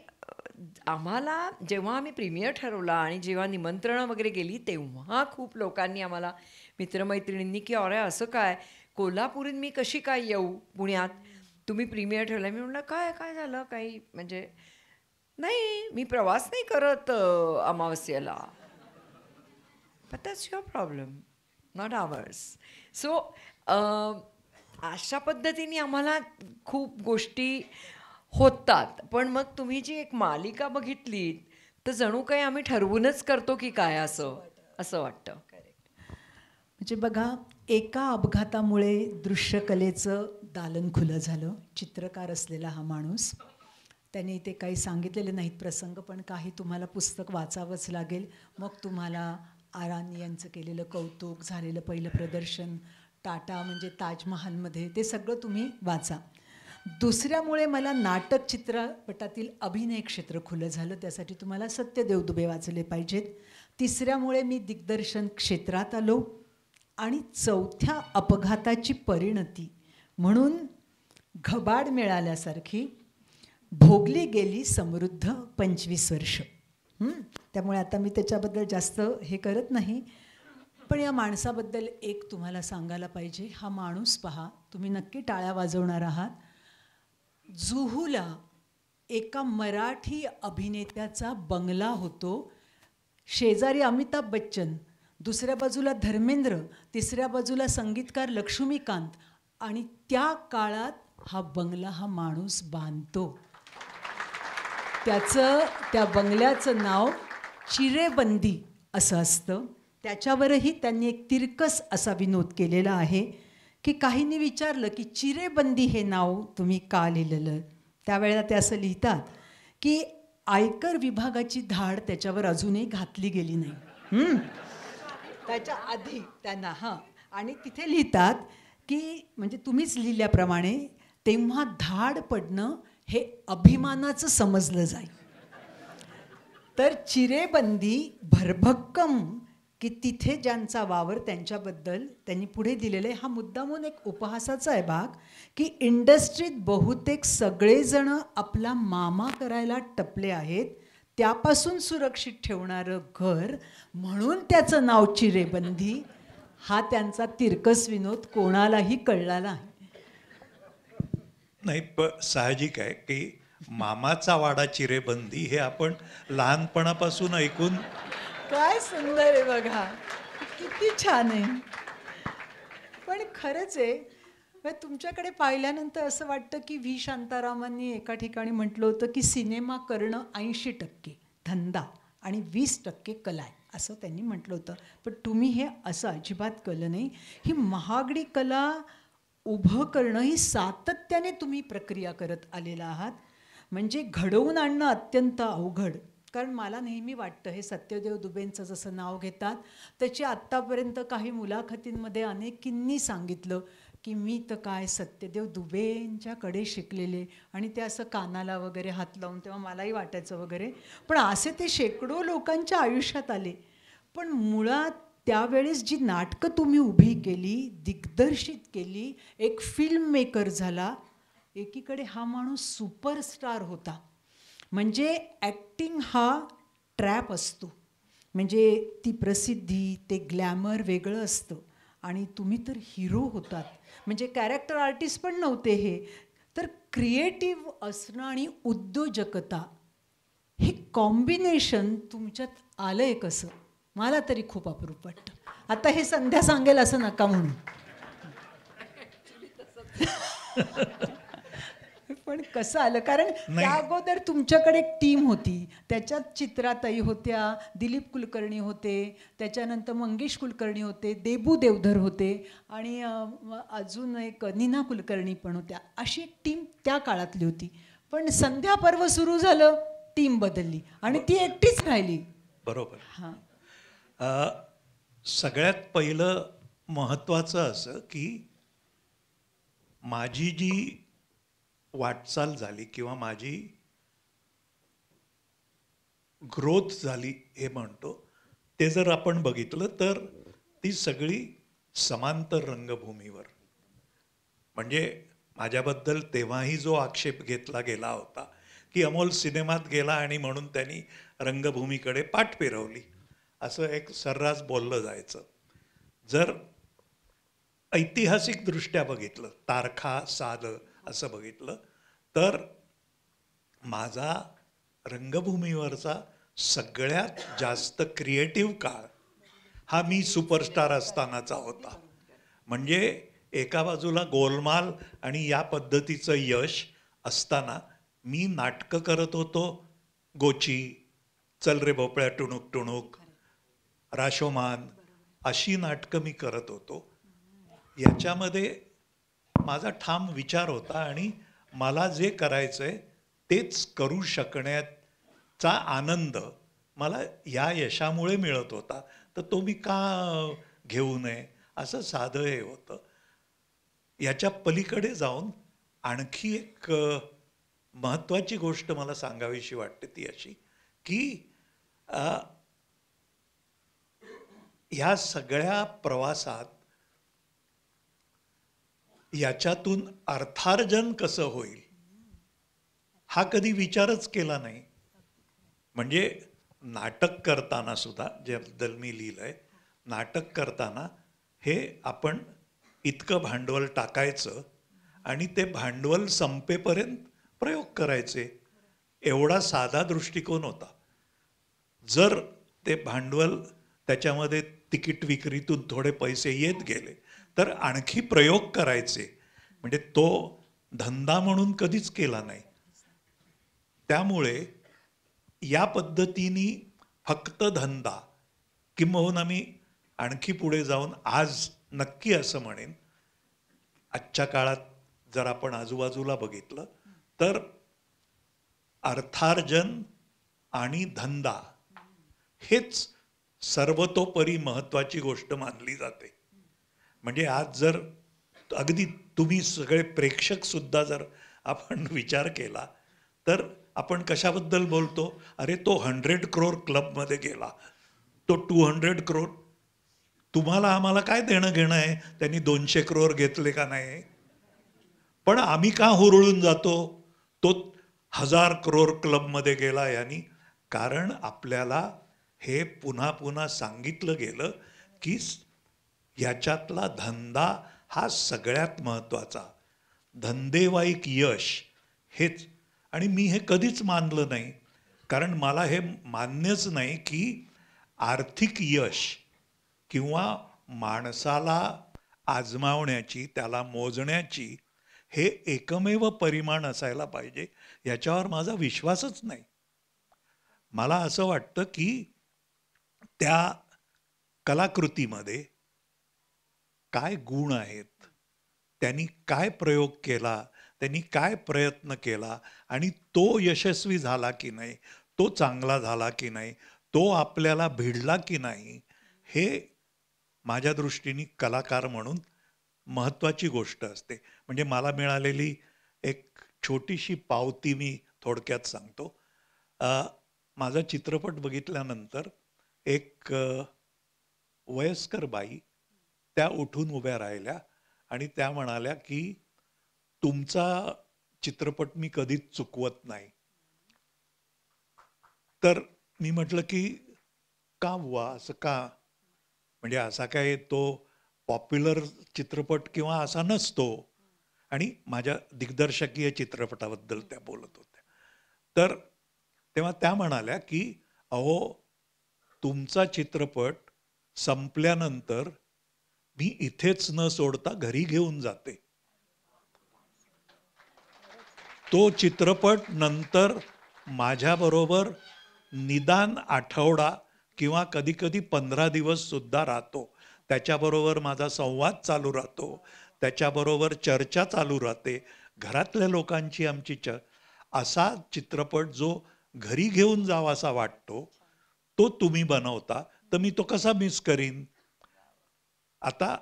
आम्हाला जेव्हा आम्ही प्रीमियर ठरवला आणि जेव्हा निमंत्रणं वगैरे गेली, तेव्हा खूप लोकांनी आम्हाला, मित्रमैत्रिणींनी, की अरे असं काय, कोल्हापुरीत मी कशी काय येऊ पुण्यात, तुम्ही प्रीमियर ठेवला. मी म्हटलं काय झालं, काही म्हणजे नाही, मी प्रवास नाही करत अमावस्येला. But that's your problem, not ours. So अशा पद्धतीने आम्हाला खूप गोष्टी होतात. पण मग तुम्ही जी एक मालिका बघितली, तर जणू काही आम्ही ठरवूनच करतो की काय, असं वाटतं. म्हणजे बघा, एका अपघातामुळे दृश्यकलेचं दालन खुलं झालं. चित्रकार असलेला हा माणूस, त्यांनी ते काही सांगितलेले नाहीत प्रसंग, पण काही तुम्हाला पुस्तक वाचावंच लागेल. मग तुम्हाला आरानी यांचं केलेलं कौतुक, झालेलं पहिलं प्रदर्शन, टाटा म्हणजे ताजमहालमध्ये, ते सगळं तुम्ही वाचा. दुसऱ्यामुळे मला नाटक चित्रपटातील अभिनय क्षेत्र खुलं झालं, त्यासाठी तुम्हाला सत्यदेव दुबे वाचले पाहिजेत. तिसऱ्यामुळे मी दिग्दर्शन क्षेत्रात आलो. आणि चौथ्या अपघाताची परिणती म्हणून घबाड मिळाल्यासारखी भोगली गेली समृद्ध 25 वर्ष. त्यामुळे आता मी त्याच्याबद्दल जास्त हे करत नाही. पण या माणसाबद्दल एक तुम्हाला सांगायला पाहिजे. हा माणूस पहा, तुम्ही नक्की टाळ्या वाजवणार आहात. जुहूला एका मराठी अभिनेत्याचा बंगला होतो. शेजारी अमिताभ बच्चन, दुसऱ्या बाजूला धर्मेंद्र, तिसऱ्या बाजूला संगीतकार लक्ष्मीकांत. आणि त्या काळात हा बंगला हा माणूस बांधतो. त्या बंगल्याचं नाव चिरेबंदी असं असतं. त्याच्यावरही त्यांनी एक तिरकस असा विनोद केलेला आहे की काहींनी विचारलं की चिरेबंदी हे नाव तुम्ही का लिहिलेलं. त्यावेळेला ते असं लिहितात की आयकर विभागाची धाड त्याच्यावर अजूनही घातली गेली नाही. त्याच्या आधी त्यांना हां. आणि तिथे लिहितात की म्हणजे तुम्हीच लिहिल्याप्रमाणे तेव्हा धाड पडणं हे अभिमानाचं समजलं जाईल. तर चिरेबंदी भरभक्कम की तिथे ज्यांचा वावर त्यांच्याबद्दल त्यांनी पुढे दिलेलं आहे. हा मुद्दामून एक उपहासाचा आहे भाग की इंडस्ट्रीत बहुतेक सगळेजण आपला मामा करायला टपले आहेत, त्यापासून सुरक्षित ठेवणारं घर म्हणून त्याचं नाव चिरेबंदी. हा त्यांचा तिरकस विनोद कोणालाही कळला नाही. नाही, साहजिक आहे की मामाचा वाडा चिरेबंदी हे आपण लहानपणापासून ऐकून काय सुंदर आहे बघा, किती छान आहे. पण खरंच आहे, म्हणजे तुमच्याकडे पाहिल्यानंतर असं वाटतं की व्ही शांतारामांनी एका ठिकाणी म्हटलं होतं की सिनेमा करणं 80% धंदा आणि 20% कला आहे, असं त्यांनी म्हटलं होतं. पण तुम्ही हे असं अजिबात केलं नाही. ही महागडी कला उभं करणं ही सातत्याने तुम्ही प्रक्रिया करत आलेला आहात. म्हणजे घडवून आणणं अत्यंत अवघड. कारण मला नेहमी वाटतं हे सत्यदेव दुबेंचं जसं नाव घेतात त्याची आत्तापर्यंत काही मुलाखतींमध्ये अनेकींनी सांगितलं की मी तर काय सत्यदेव दुबेंच्याकडे शिकलेले, आणि ते असं कानाला वगैरे हात लावून तेव्हा मलाही वाटायचं वगैरे. पण असे ते शेकडो लोकांच्या आयुष्यात आले. पण मुळात त्यावेळेस जी नाटकं तुम्ही उभी केली, दिग्दर्शित केली, एक फिल्म मेकर झाला, एकीकडे हा माणूस सुपरस्टार होता. म्हणजे ॲक्टिंग हा ट्रॅप असतो, म्हणजे ती प्रसिद्धी, ते ग्लॅमर वेगळं असतं, आणि तुम्ही तर हिरो होतात. म्हणजे कॅरेक्टर आर्टिस्ट पण नव्हते हे. तर क्रिएटिव्ह असणं आणि उद्योजकता हे कॉम्बिनेशन तुमच्यात आलं आहे कसं? मला तरी खूप अप्रूप वाटतं. आता हे संध्या सांगेल असं नका म्हणून. पण कसं आलं? कारण त्या अगोदर तुमच्याकडे एक टीम होती, त्याच्यात चित्राताई होत्या, दिलीप कुलकर्णी होते, त्याच्यानंतर मंगेश कुलकर्णी होते, देबू देवधर होते, आणि अजून एक नीना कुलकर्णी पण होत्या. अशी एक टीम त्या काळातली होती. पण संध्या पर्व सुरू झालं, टीम बदलली आणि ती एकटीच राहिली. बरोबर. हां. सगळ्यात पहिलं महत्त्वाचं असं की माझी जी वाटचाल झाली किंवा माझी ग्रोथ झाली हे म्हणतो, ते जर आपण बघितलं तर ती सगळी समांतर रंगभूमीवर. म्हणजे माझ्याबद्दल तेव्हाही जो आक्षेप घेतला गेला होता की अमोल सिनेमात गेला आणि म्हणून त्यांनी रंगभूमीकडे पाठ फिरवली, असं एक सर्रास बोललं जायचं. जर ऐतिहासिकदृष्ट्या बघितलं, तारखा साधं असं बघितलं, तर माझा रंगभूमीवरचा सगळ्यात जास्त क्रिएटिव्ह काळ हा मी सुपरस्टार असतानाचा होता. म्हणजे एका बाजूला गोलमाल आणि या पद्धतीचं यश असताना मी नाटकं करत होतो. गोची, चल रे भोपळ्या टुणूक टुणूक, राशोमान, अशी नाटकं मी करत होतो. याच्यामध्ये माझा ठाम विचार होता आणि मला जे करायचंय तेच करू शकण्याचा आनंद मला या यशामुळे मिळत होता. तर तो मी का घेऊ नये, असं साधं हे होतं. याच्या पलीकडे जाऊन आणखी एक महत्त्वाची गोष्ट मला सांगावीशी वाटते, ती अशी की ह्या सगळ्या प्रवासात याच्यातून अर्थार्जन कसं होईल हा कधी विचारच केला नाही. म्हणजे नाटक करताना सुद्धा, ज्याबद्दल मी लिहिलंय, नाटक करताना हे आपण इतकं भांडवल टाकायचं आणि ते भांडवल संपेपर्यंत प्रयोग करायचे, एवढा साधा दृष्टिकोन होता. जर ते भांडवल त्याच्यामध्ये तिकीट विक्रीतून थोडे पैसे येत गेले तर आणखी प्रयोग करायचे. म्हणजे तो धंदा म्हणून कधीच केला नाही. त्यामुळे या पद्धतीने फक्त धंदा, किंबहुना मी आणखी पुढे जाऊन आज नक्की असं म्हणेन, आजच्या काळात जर आपण आजूबाजूला बघितलं तर अर्थार्जन आणि धंदा हेच सर्वतोपरी महत्त्वाची गोष्ट मानली जाते. म्हणजे आज जर अगदी तुम्ही सगळे प्रेक्षक सुद्धा जर आपण विचार केला तर आपण कशाबद्दल बोलतो? अरे तो 100 crore क्लबमध्ये गेला, तो 200 crore. तुम्हाला आम्हाला काय देणं घेणं आहे त्यांनी 200 crore घेतले का नाही? पण आम्ही का हुरळून जातो तो 1000 crore क्लबमध्ये गेला यांनी? कारण आपल्याला हे पुन्हा पुन्हा सांगितलं गेलं की ह्याच्यातला धंदा हा सगळ्यात महत्त्वाचा. धंदेवाईक यश हेच. आणि मी हे कधीच मानलं नाही, कारण मला हे मान्यच नाही की आर्थिक यश किंवा माणसाला आजमावण्याची, त्याला मोजण्याची हे एकमेव परिमाण असायला पाहिजे याच्यावर माझा विश्वासच नाही. मला असं वाटतं की त्या कलाकृतीमध्ये काय गुण आहेत, त्यांनी काय प्रयोग केला, त्यांनी काय प्रयत्न केला आणि तो यशस्वी झाला की नाही, तो चांगला झाला की नाही, तो आपल्याला भिडला की नाही, हे माझ्या दृष्टीने कलाकार म्हणून महत्त्वाची गोष्ट असते. म्हणजे मला मिळालेली एक छोटीशी पावती मी थोडक्यात सांगतो. माझा चित्रपट बघितल्यानंतर एक वयस्कर बाई त्या उठून उभ्या राहिल्या आणि त्या म्हणाल्या की तुमचा चित्रपट मी कधीच चुकवत नाही. तर मी म्हटलं की का बुवा असं का? म्हणजे असा काय तो पॉप्युलर चित्रपट किंवा असा नसतो. आणि माझ्या दिग्दर्शकीय चित्रपटाबद्दल त्या बोलत होत्या. तर तेव्हा त्या म्हणाल्या की अहो तुमचा चित्रपट संपल्यानंतर मी इथेच न सोडता घरी घेऊन जाते. तो चित्रपट नंतर माझ्याबरोबर निदान आठवडा किंवा कधी कधी 15 दिवस सुद्धा राहतो. त्याच्याबरोबर माझा संवाद चालू राहतो, त्याच्याबरोबर चर्चा चालू राहते, घरातल्या लोकांची आमची असा चित्रपट जो घरी घेऊन जावासा वाटतो तो तुम्ही बनवता, तर मी तो कसा मिस करीन? आता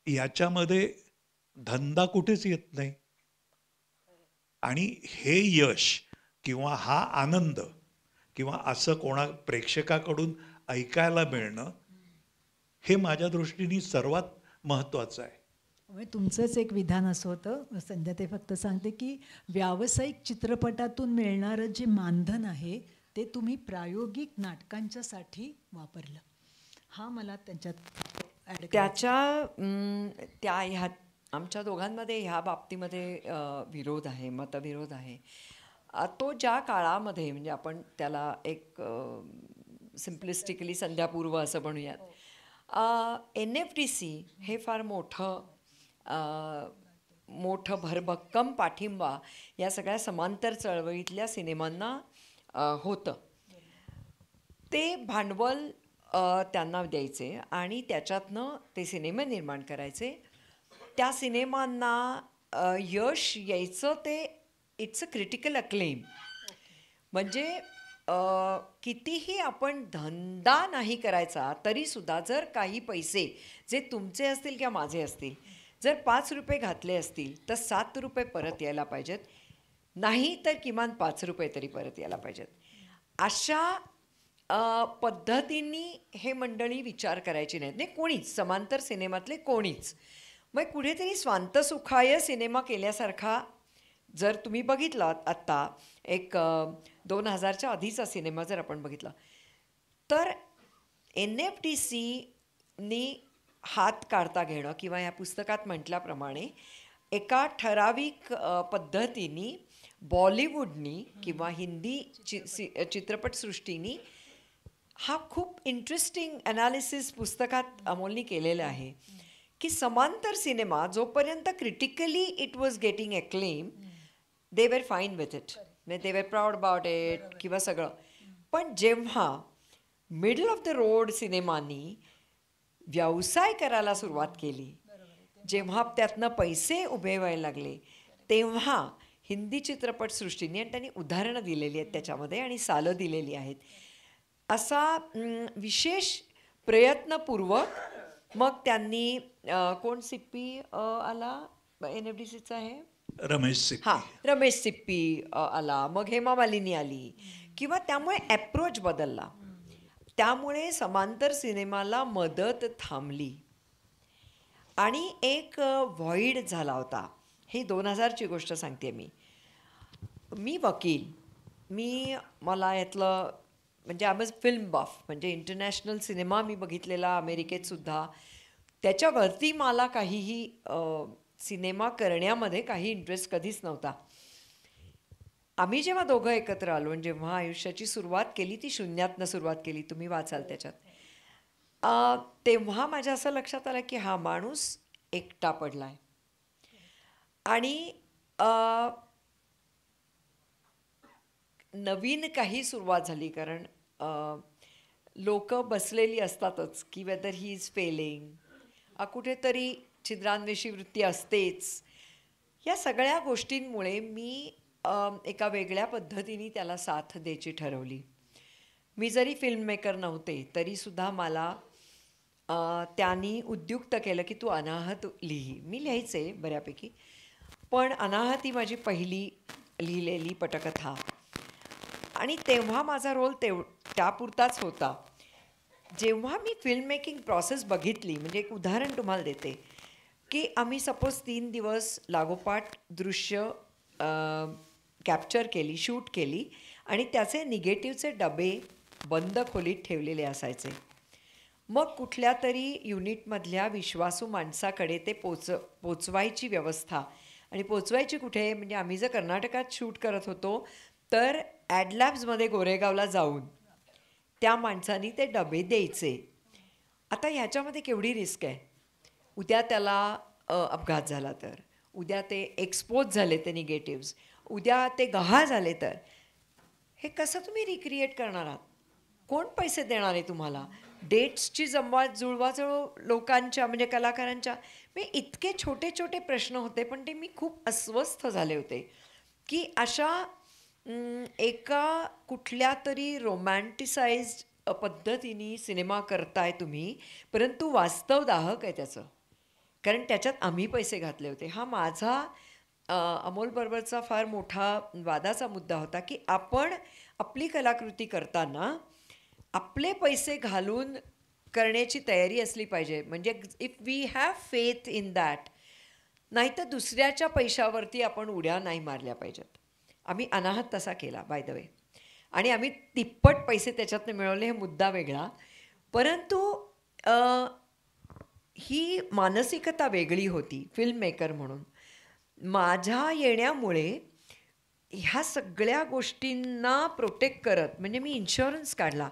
याच्यामध्ये धंदा कुठेच येत नाही. आणि हे यश किंवा हा आनंद किंवा असं कोणा प्रेक्षकाकडून ऐकायला मिळणं हे माझ्या दृष्टीने सर्वात महत्त्वाचं आहे. म्हणजे तुमचंच एक विधान असं होतं, संध्या ते फक्त सांगते की व्यावसायिक चित्रपटातून मिळणारं जे मानधन आहे ते तुम्ही प्रायोगिक नाटकांच्यासाठी वापरलं. हा मला त्यांच्यात ॲड त्या ह्या आमच्या दोघांमध्ये ह्या बाबतीमध्ये विरोध आहे, मतविरोध आहे. तो ज्या काळामध्ये, म्हणजे आपण त्याला एक सिम्प्लिस्टिकली संध्यापूर्व असं म्हणूयात, NFDC हे फार मोठं भरभक्कम पाठिंबा या सगळ्या समांतर चळवळीतल्या सिनेमांना होतं. ते भांडवल त्यांना द्यायचे आणि त्याच्यातनं ते सिनेमे निर्माण करायचे. त्या सिनेमांना यश यायचं ते इट्स अ क्रिटिकल अक्लेम. म्हणजे कितीही आपण धंदा नाही करायचा तरीसुद्धा जर काही पैसे जे तुमचे असतील किंवा माझे असतील, जर 5 रुपये घातले असतील तर 7 रुपये परत यायला पाहिजेत, नाही तर किमान 5 रुपये तरी परत यायला पाहिजेत. अशा पद्धतींनी हे मंडळी विचार करायची नाहीत. नाही कोणीच, समांतर सिनेमातले कोणीच. मग कुठेतरी स्वांतसुखाय सिनेमा केल्यासारखा जर तुम्ही बघितलात आत्ता एक 2000च्या आधीचा सिनेमा जर आपण बघितला तर NFDCनी हात काढता घेणं किंवा या पुस्तकात म्हटल्याप्रमाणे एका ठराविक पद्धतीने बॉलिवूडनी किंवा हिंदी चित्रपटसृष्टीनी हा खूप इंटरेस्टिंग ॲनालिसिस पुस्तकात अमोलनी केलेलं आहे की समांतर सिनेमा जोपर्यंत critically it was getting acclaim, they were fine with it, दे वर प्राऊड अबाउट इट किंवा सगळं. पण जेव्हा मिडल ऑफ द रोड सिनेमांनी व्यवसाय करायला सुरुवात केली, जेव्हा त्यातनं पैसे उभे व्हायला लागले, तेव्हा हिंदी चित्रपटसृष्टीने, आणि त्यांनी उदाहरणं दिलेली आहेत त्याच्यामध्ये आणि सालं दिलेली आहेत, असा विशेष प्रयत्नपूर्वक मग त्यांनी कोण सिप्पी आला NFDCचा आहे रमेश सिप्पी. हां, रमेश सिप्पी आला, मग हेमा मालिनी आली किंवा त्यामुळे ॲप्रोच बदलला. त्यामुळे समांतर सिनेमाला मदत थांबली आणि एक व्हॉइड झाला होता. ही 2000ची गोष्ट सांगते मी वकील, मला यातलं म्हणजे आय वॉज फिल्म बफ, म्हणजे इंटरनॅशनल सिनेमा मी बघितलेला अमेरिकेत सुद्धा. त्याच्यावरती मला काहीही सिनेमा करण्यामध्ये काही इंटरेस्ट कधीच नव्हता. आम्ही जेव्हा दोघं एकत्र आलो आणि जेव्हा आयुष्याची सुरुवात केली ती शून्यातनं सुरुवात केली, तुम्ही वाचाल त्याच्यात, तेव्हा माझ्या असं लक्षात आलं की हा माणूस एकटा पडलाय आणि नवीन काही सुरुवात झाली. कारण लोक बसलेली असतातच की वेदर ही इज फेलिंग, कुठेतरी छिद्रान्वेषी वृत्ती असतेच. या सगळ्या गोष्टींमुळे मी एका वेगळ्या पद्धतीने त्याला साथ द्यायची ठरवली. मी जरी फिल्ममेकर नव्हते तरीसुद्धा मला त्यांनी उद्युक्त केलं की तू अनाहत लिही. मी लिहायचे बऱ्यापैकी, पण अनाहत ही माझी पहिली लिहिलेली पटकथा आणि तेव्हा माझा रोल त्यापुरताच होता. जेव्हा मी फिल्म मेकिंग प्रोसेस बघितली, म्हणजे एक उदाहरण तुम्हाला देते की आम्ही सपोज 3 दिवस लागोपाठ दृश्य कॅप्चर केली, शूट केली आणि त्याचे निगेटिव्हचे डबे बंद खोलीत ठेवलेले असायचे. मग कुठल्या तरी युनिटमधल्या विश्वासू माणसाकडे ते पोचवायची व्यवस्था. आणि पोचवायची कुठे, म्हणजे आम्ही जर कर्नाटकात शूट करत होतो तर ॲडलॅब्समध्ये गोरेगावला जाऊन त्या माणसानी ते डबे द्यायचे. आता ह्याच्यामध्ये केवढी रिस्क आहे. उद्या त्याला अपघात झाला तर, उद्या ते एक्सपोज झाले ते निगेटिव्स, उद्या ते गहाळ झाले तर हे कसं तुम्ही रिक्रिएट करणार आहात? कोण पैसे देणार आहे तुम्हाला? डेट्सची जुळवाजुळव लोकांच्या म्हणजे कलाकारांच्या, म्हणजे इतके छोटे छोटे प्रश्न होते. पण ते मी खूप अस्वस्थ झाले होते की अशा एका कुठल्या तरी रोमॅन्टिसाइज्ड पद्धतीने सिनेमा करताय तुम्ही, परंतु वास्तव दाहक आहे त्याचं, कारण त्याच्यात आम्ही पैसे घातले होते. हा माझा अमोलबरोबरचा फार मोठा वादाचा मुद्दा होता की आपण आपली कलाकृती करताना आपले पैसे घालून करण्याची तयारी असली पाहिजे. म्हणजे if we have faith in that, नाहीतर दुसऱ्याच्या पैशावरती आपण उड्या नाही मारल्या पाहिजेत. आम्ही अनाहत तसा केला बाय द वे, आणि आम्ही तिप्पट पैसे त्याच्यातनं मिळवले, हे मुद्दा वेगळा. परंतु ही मानसिकता वेगळी होती फिल्म मेकर म्हणून. माझ्या येण्यामुळे ह्या सगळ्या गोष्टींना प्रोटेक्ट करत, म्हणजे मी इन्शुरन्स काढला.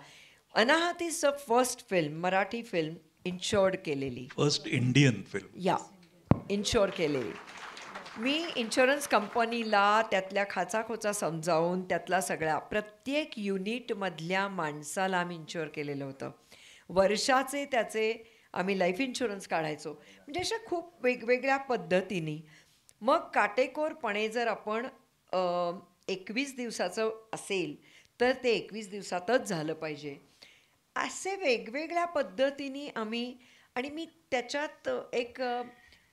Anahat is the first film, Marathi film insured केलेली, फर्स्ट इंडियन फिल्म. या इन्शुअर केलेली. मी इन्शुरन्स कंपनीला त्यातल्या खाचाखोचा समजावून त्यातला सगळ्या प्रत्येक युनिटमधल्या माणसाला आम्ही इन्शुअर केलेलं होतं. वर्षाचे त्याचे आम्ही लाईफ इन्शुरन्स काढायचो. म्हणजे अशा खूप वेगवेगळ्या पद्धतीने. मग काटेकोरपणे जर आपण 21 दिवसाचं असेल तर ते 21 दिवसातच झालं पाहिजे, असे वेगवेगळ्या पद्धतीने आम्ही. आणि मी त्याच्यात एक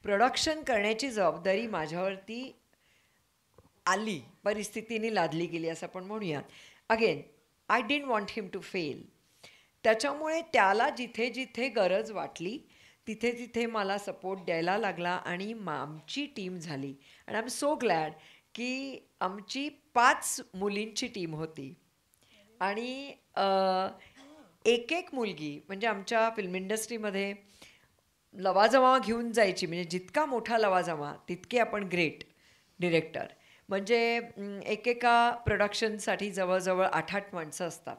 प्रोडक्शन करण्याची जबाबदारी माझ्यावरती आली, परिस्थितीने लादली गेली असं आपण म्हणूयात. Again I didn't want him to fail. त्याच्यामुळे त्याला जिथे जिथे गरज वाटली तिथे तिथे मला सपोर्ट द्यायला लागला आणि आमची टीम झाली. आणि आय एम सो ग्लॅड की आमची 5 मुलींची टीम होती आणि एक एक मुलगी, म्हणजे आमच्या फिल्म इंडस्ट्रीमध्ये लवाजमा घेऊन जायची. म्हणजे जितका मोठा लवाजमा तितके आपण ग्रेट डिरेक्टर. म्हणजे एकेका प्रोडक्शनसाठी जवळजवळ 8-8 माणसं असतात.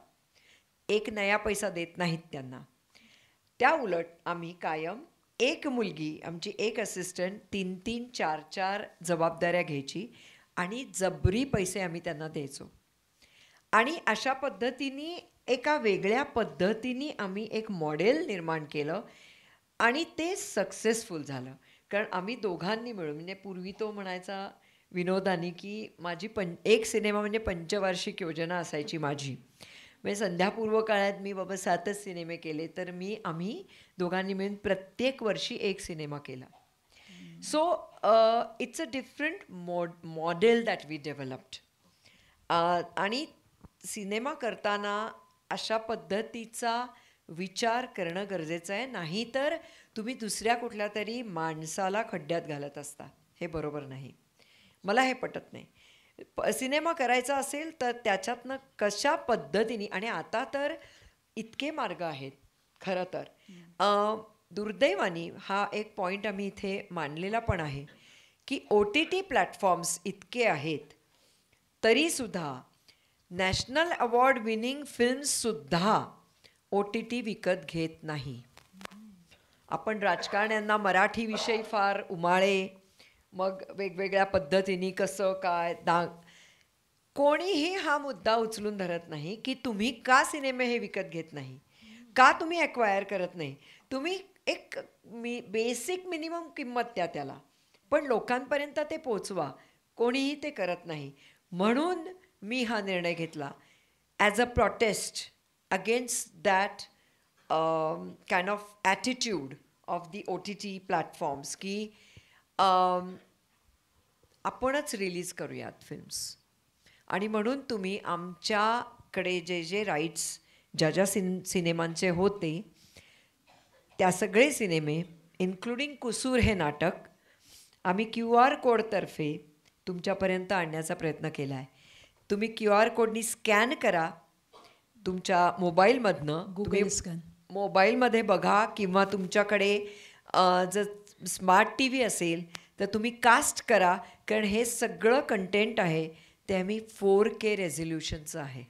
एक नया पैसा देत नाहीत त्यांना. त्या उलट आम्ही कायम एक मुलगी, आमची एक असिस्टंट 3-3, 4-4 जबाबदाऱ्या घ्यायची आणि जबरी पैसे आम्ही त्यांना द्यायचो. आणि अशा पद्धतीने एका वेगळ्या पद्धतीने आम्ही एक मॉडेल निर्माण केलं आणि ते सक्सेसफुल झालं. कारण आम्ही दोघांनी मिळून, म्हणजे पूर्वी तो म्हणायचा विनोदानी की माझी एक सिनेमा म्हणजे पंचवार्षिक योजना असायची माझी. म्हणजे संध्यापूर्व काळात मी बाबा 7च सिनेमे केले, तर आम्ही दोघांनी मिळून प्रत्येक वर्षी एक सिनेमा केला. So it's a different model that we developed. आणि सिनेमा करताना अशा पद्धतीचा विचार करणं गरजेचं आहे, नाहीतर तुम्ही दुसऱ्या कुठल्या तरी माणसाला खड्ड्यात घालत असता. हे बरोबर नाही, मला हे पटत नाही. सिनेमा करायचा असेल तर त्याच्यातनं कशा पद्धतीने, आणि आता तर इतके मार्ग आहेत खरं तर. दुर्दैवाने हा एक पॉईंट आम्ही इथे मांडलेला पण आहे की OTT प्लॅटफॉर्म्स इतके आहेत तरीसुद्धा नॅशनल अवॉर्ड विनिंग फिल्म्ससुद्धा OTT विकत घेत नाही. आपण राजकारण्यांना मराठीविषयी फार उमाळे, मग वेगवेगळ्या पद्धतीने कसं काय कोणीही हा मुद्दा उचलून धरत नाही की तुम्ही का सिनेमे हे विकत घेत नाही, का तुम्ही ॲक्वायर करत नाही. तुम्ही एक बेसिक मिनिमम किंमत द्या त्याला, पण लोकांपर्यंत ते पोचवा. कोणीही ते करत नाही. म्हणून मी हा निर्णय घेतला as a protest against that kind of attitude of the OTT platforms की आपणच रिलीज करूयात फिल्म्स. आणि म्हणून तुम्ही आमच्याकडे जे राईट्स ज्या सिनेमांचे होते त्या सगळे सिनेमे इन्क्लुडिंग कुसूर हे नाटक आम्ही QR कोडतर्फे तुमच्यापर्यंत आणण्याचा प्रयत्न केला आहे. तुम्ही QR कोडनी स्कॅन करा तुमच्या मोबाईलमधनं, गुगल स्कॅन मोबाईलमध्ये बघा, किंवा तुमच्याकडे जर स्मार्ट TV असेल तर तुम्ही कास्ट करा, कारण हे सगळं कंटेंट आहे ते आम्ही 4K रेझोल्युशनचं आहे.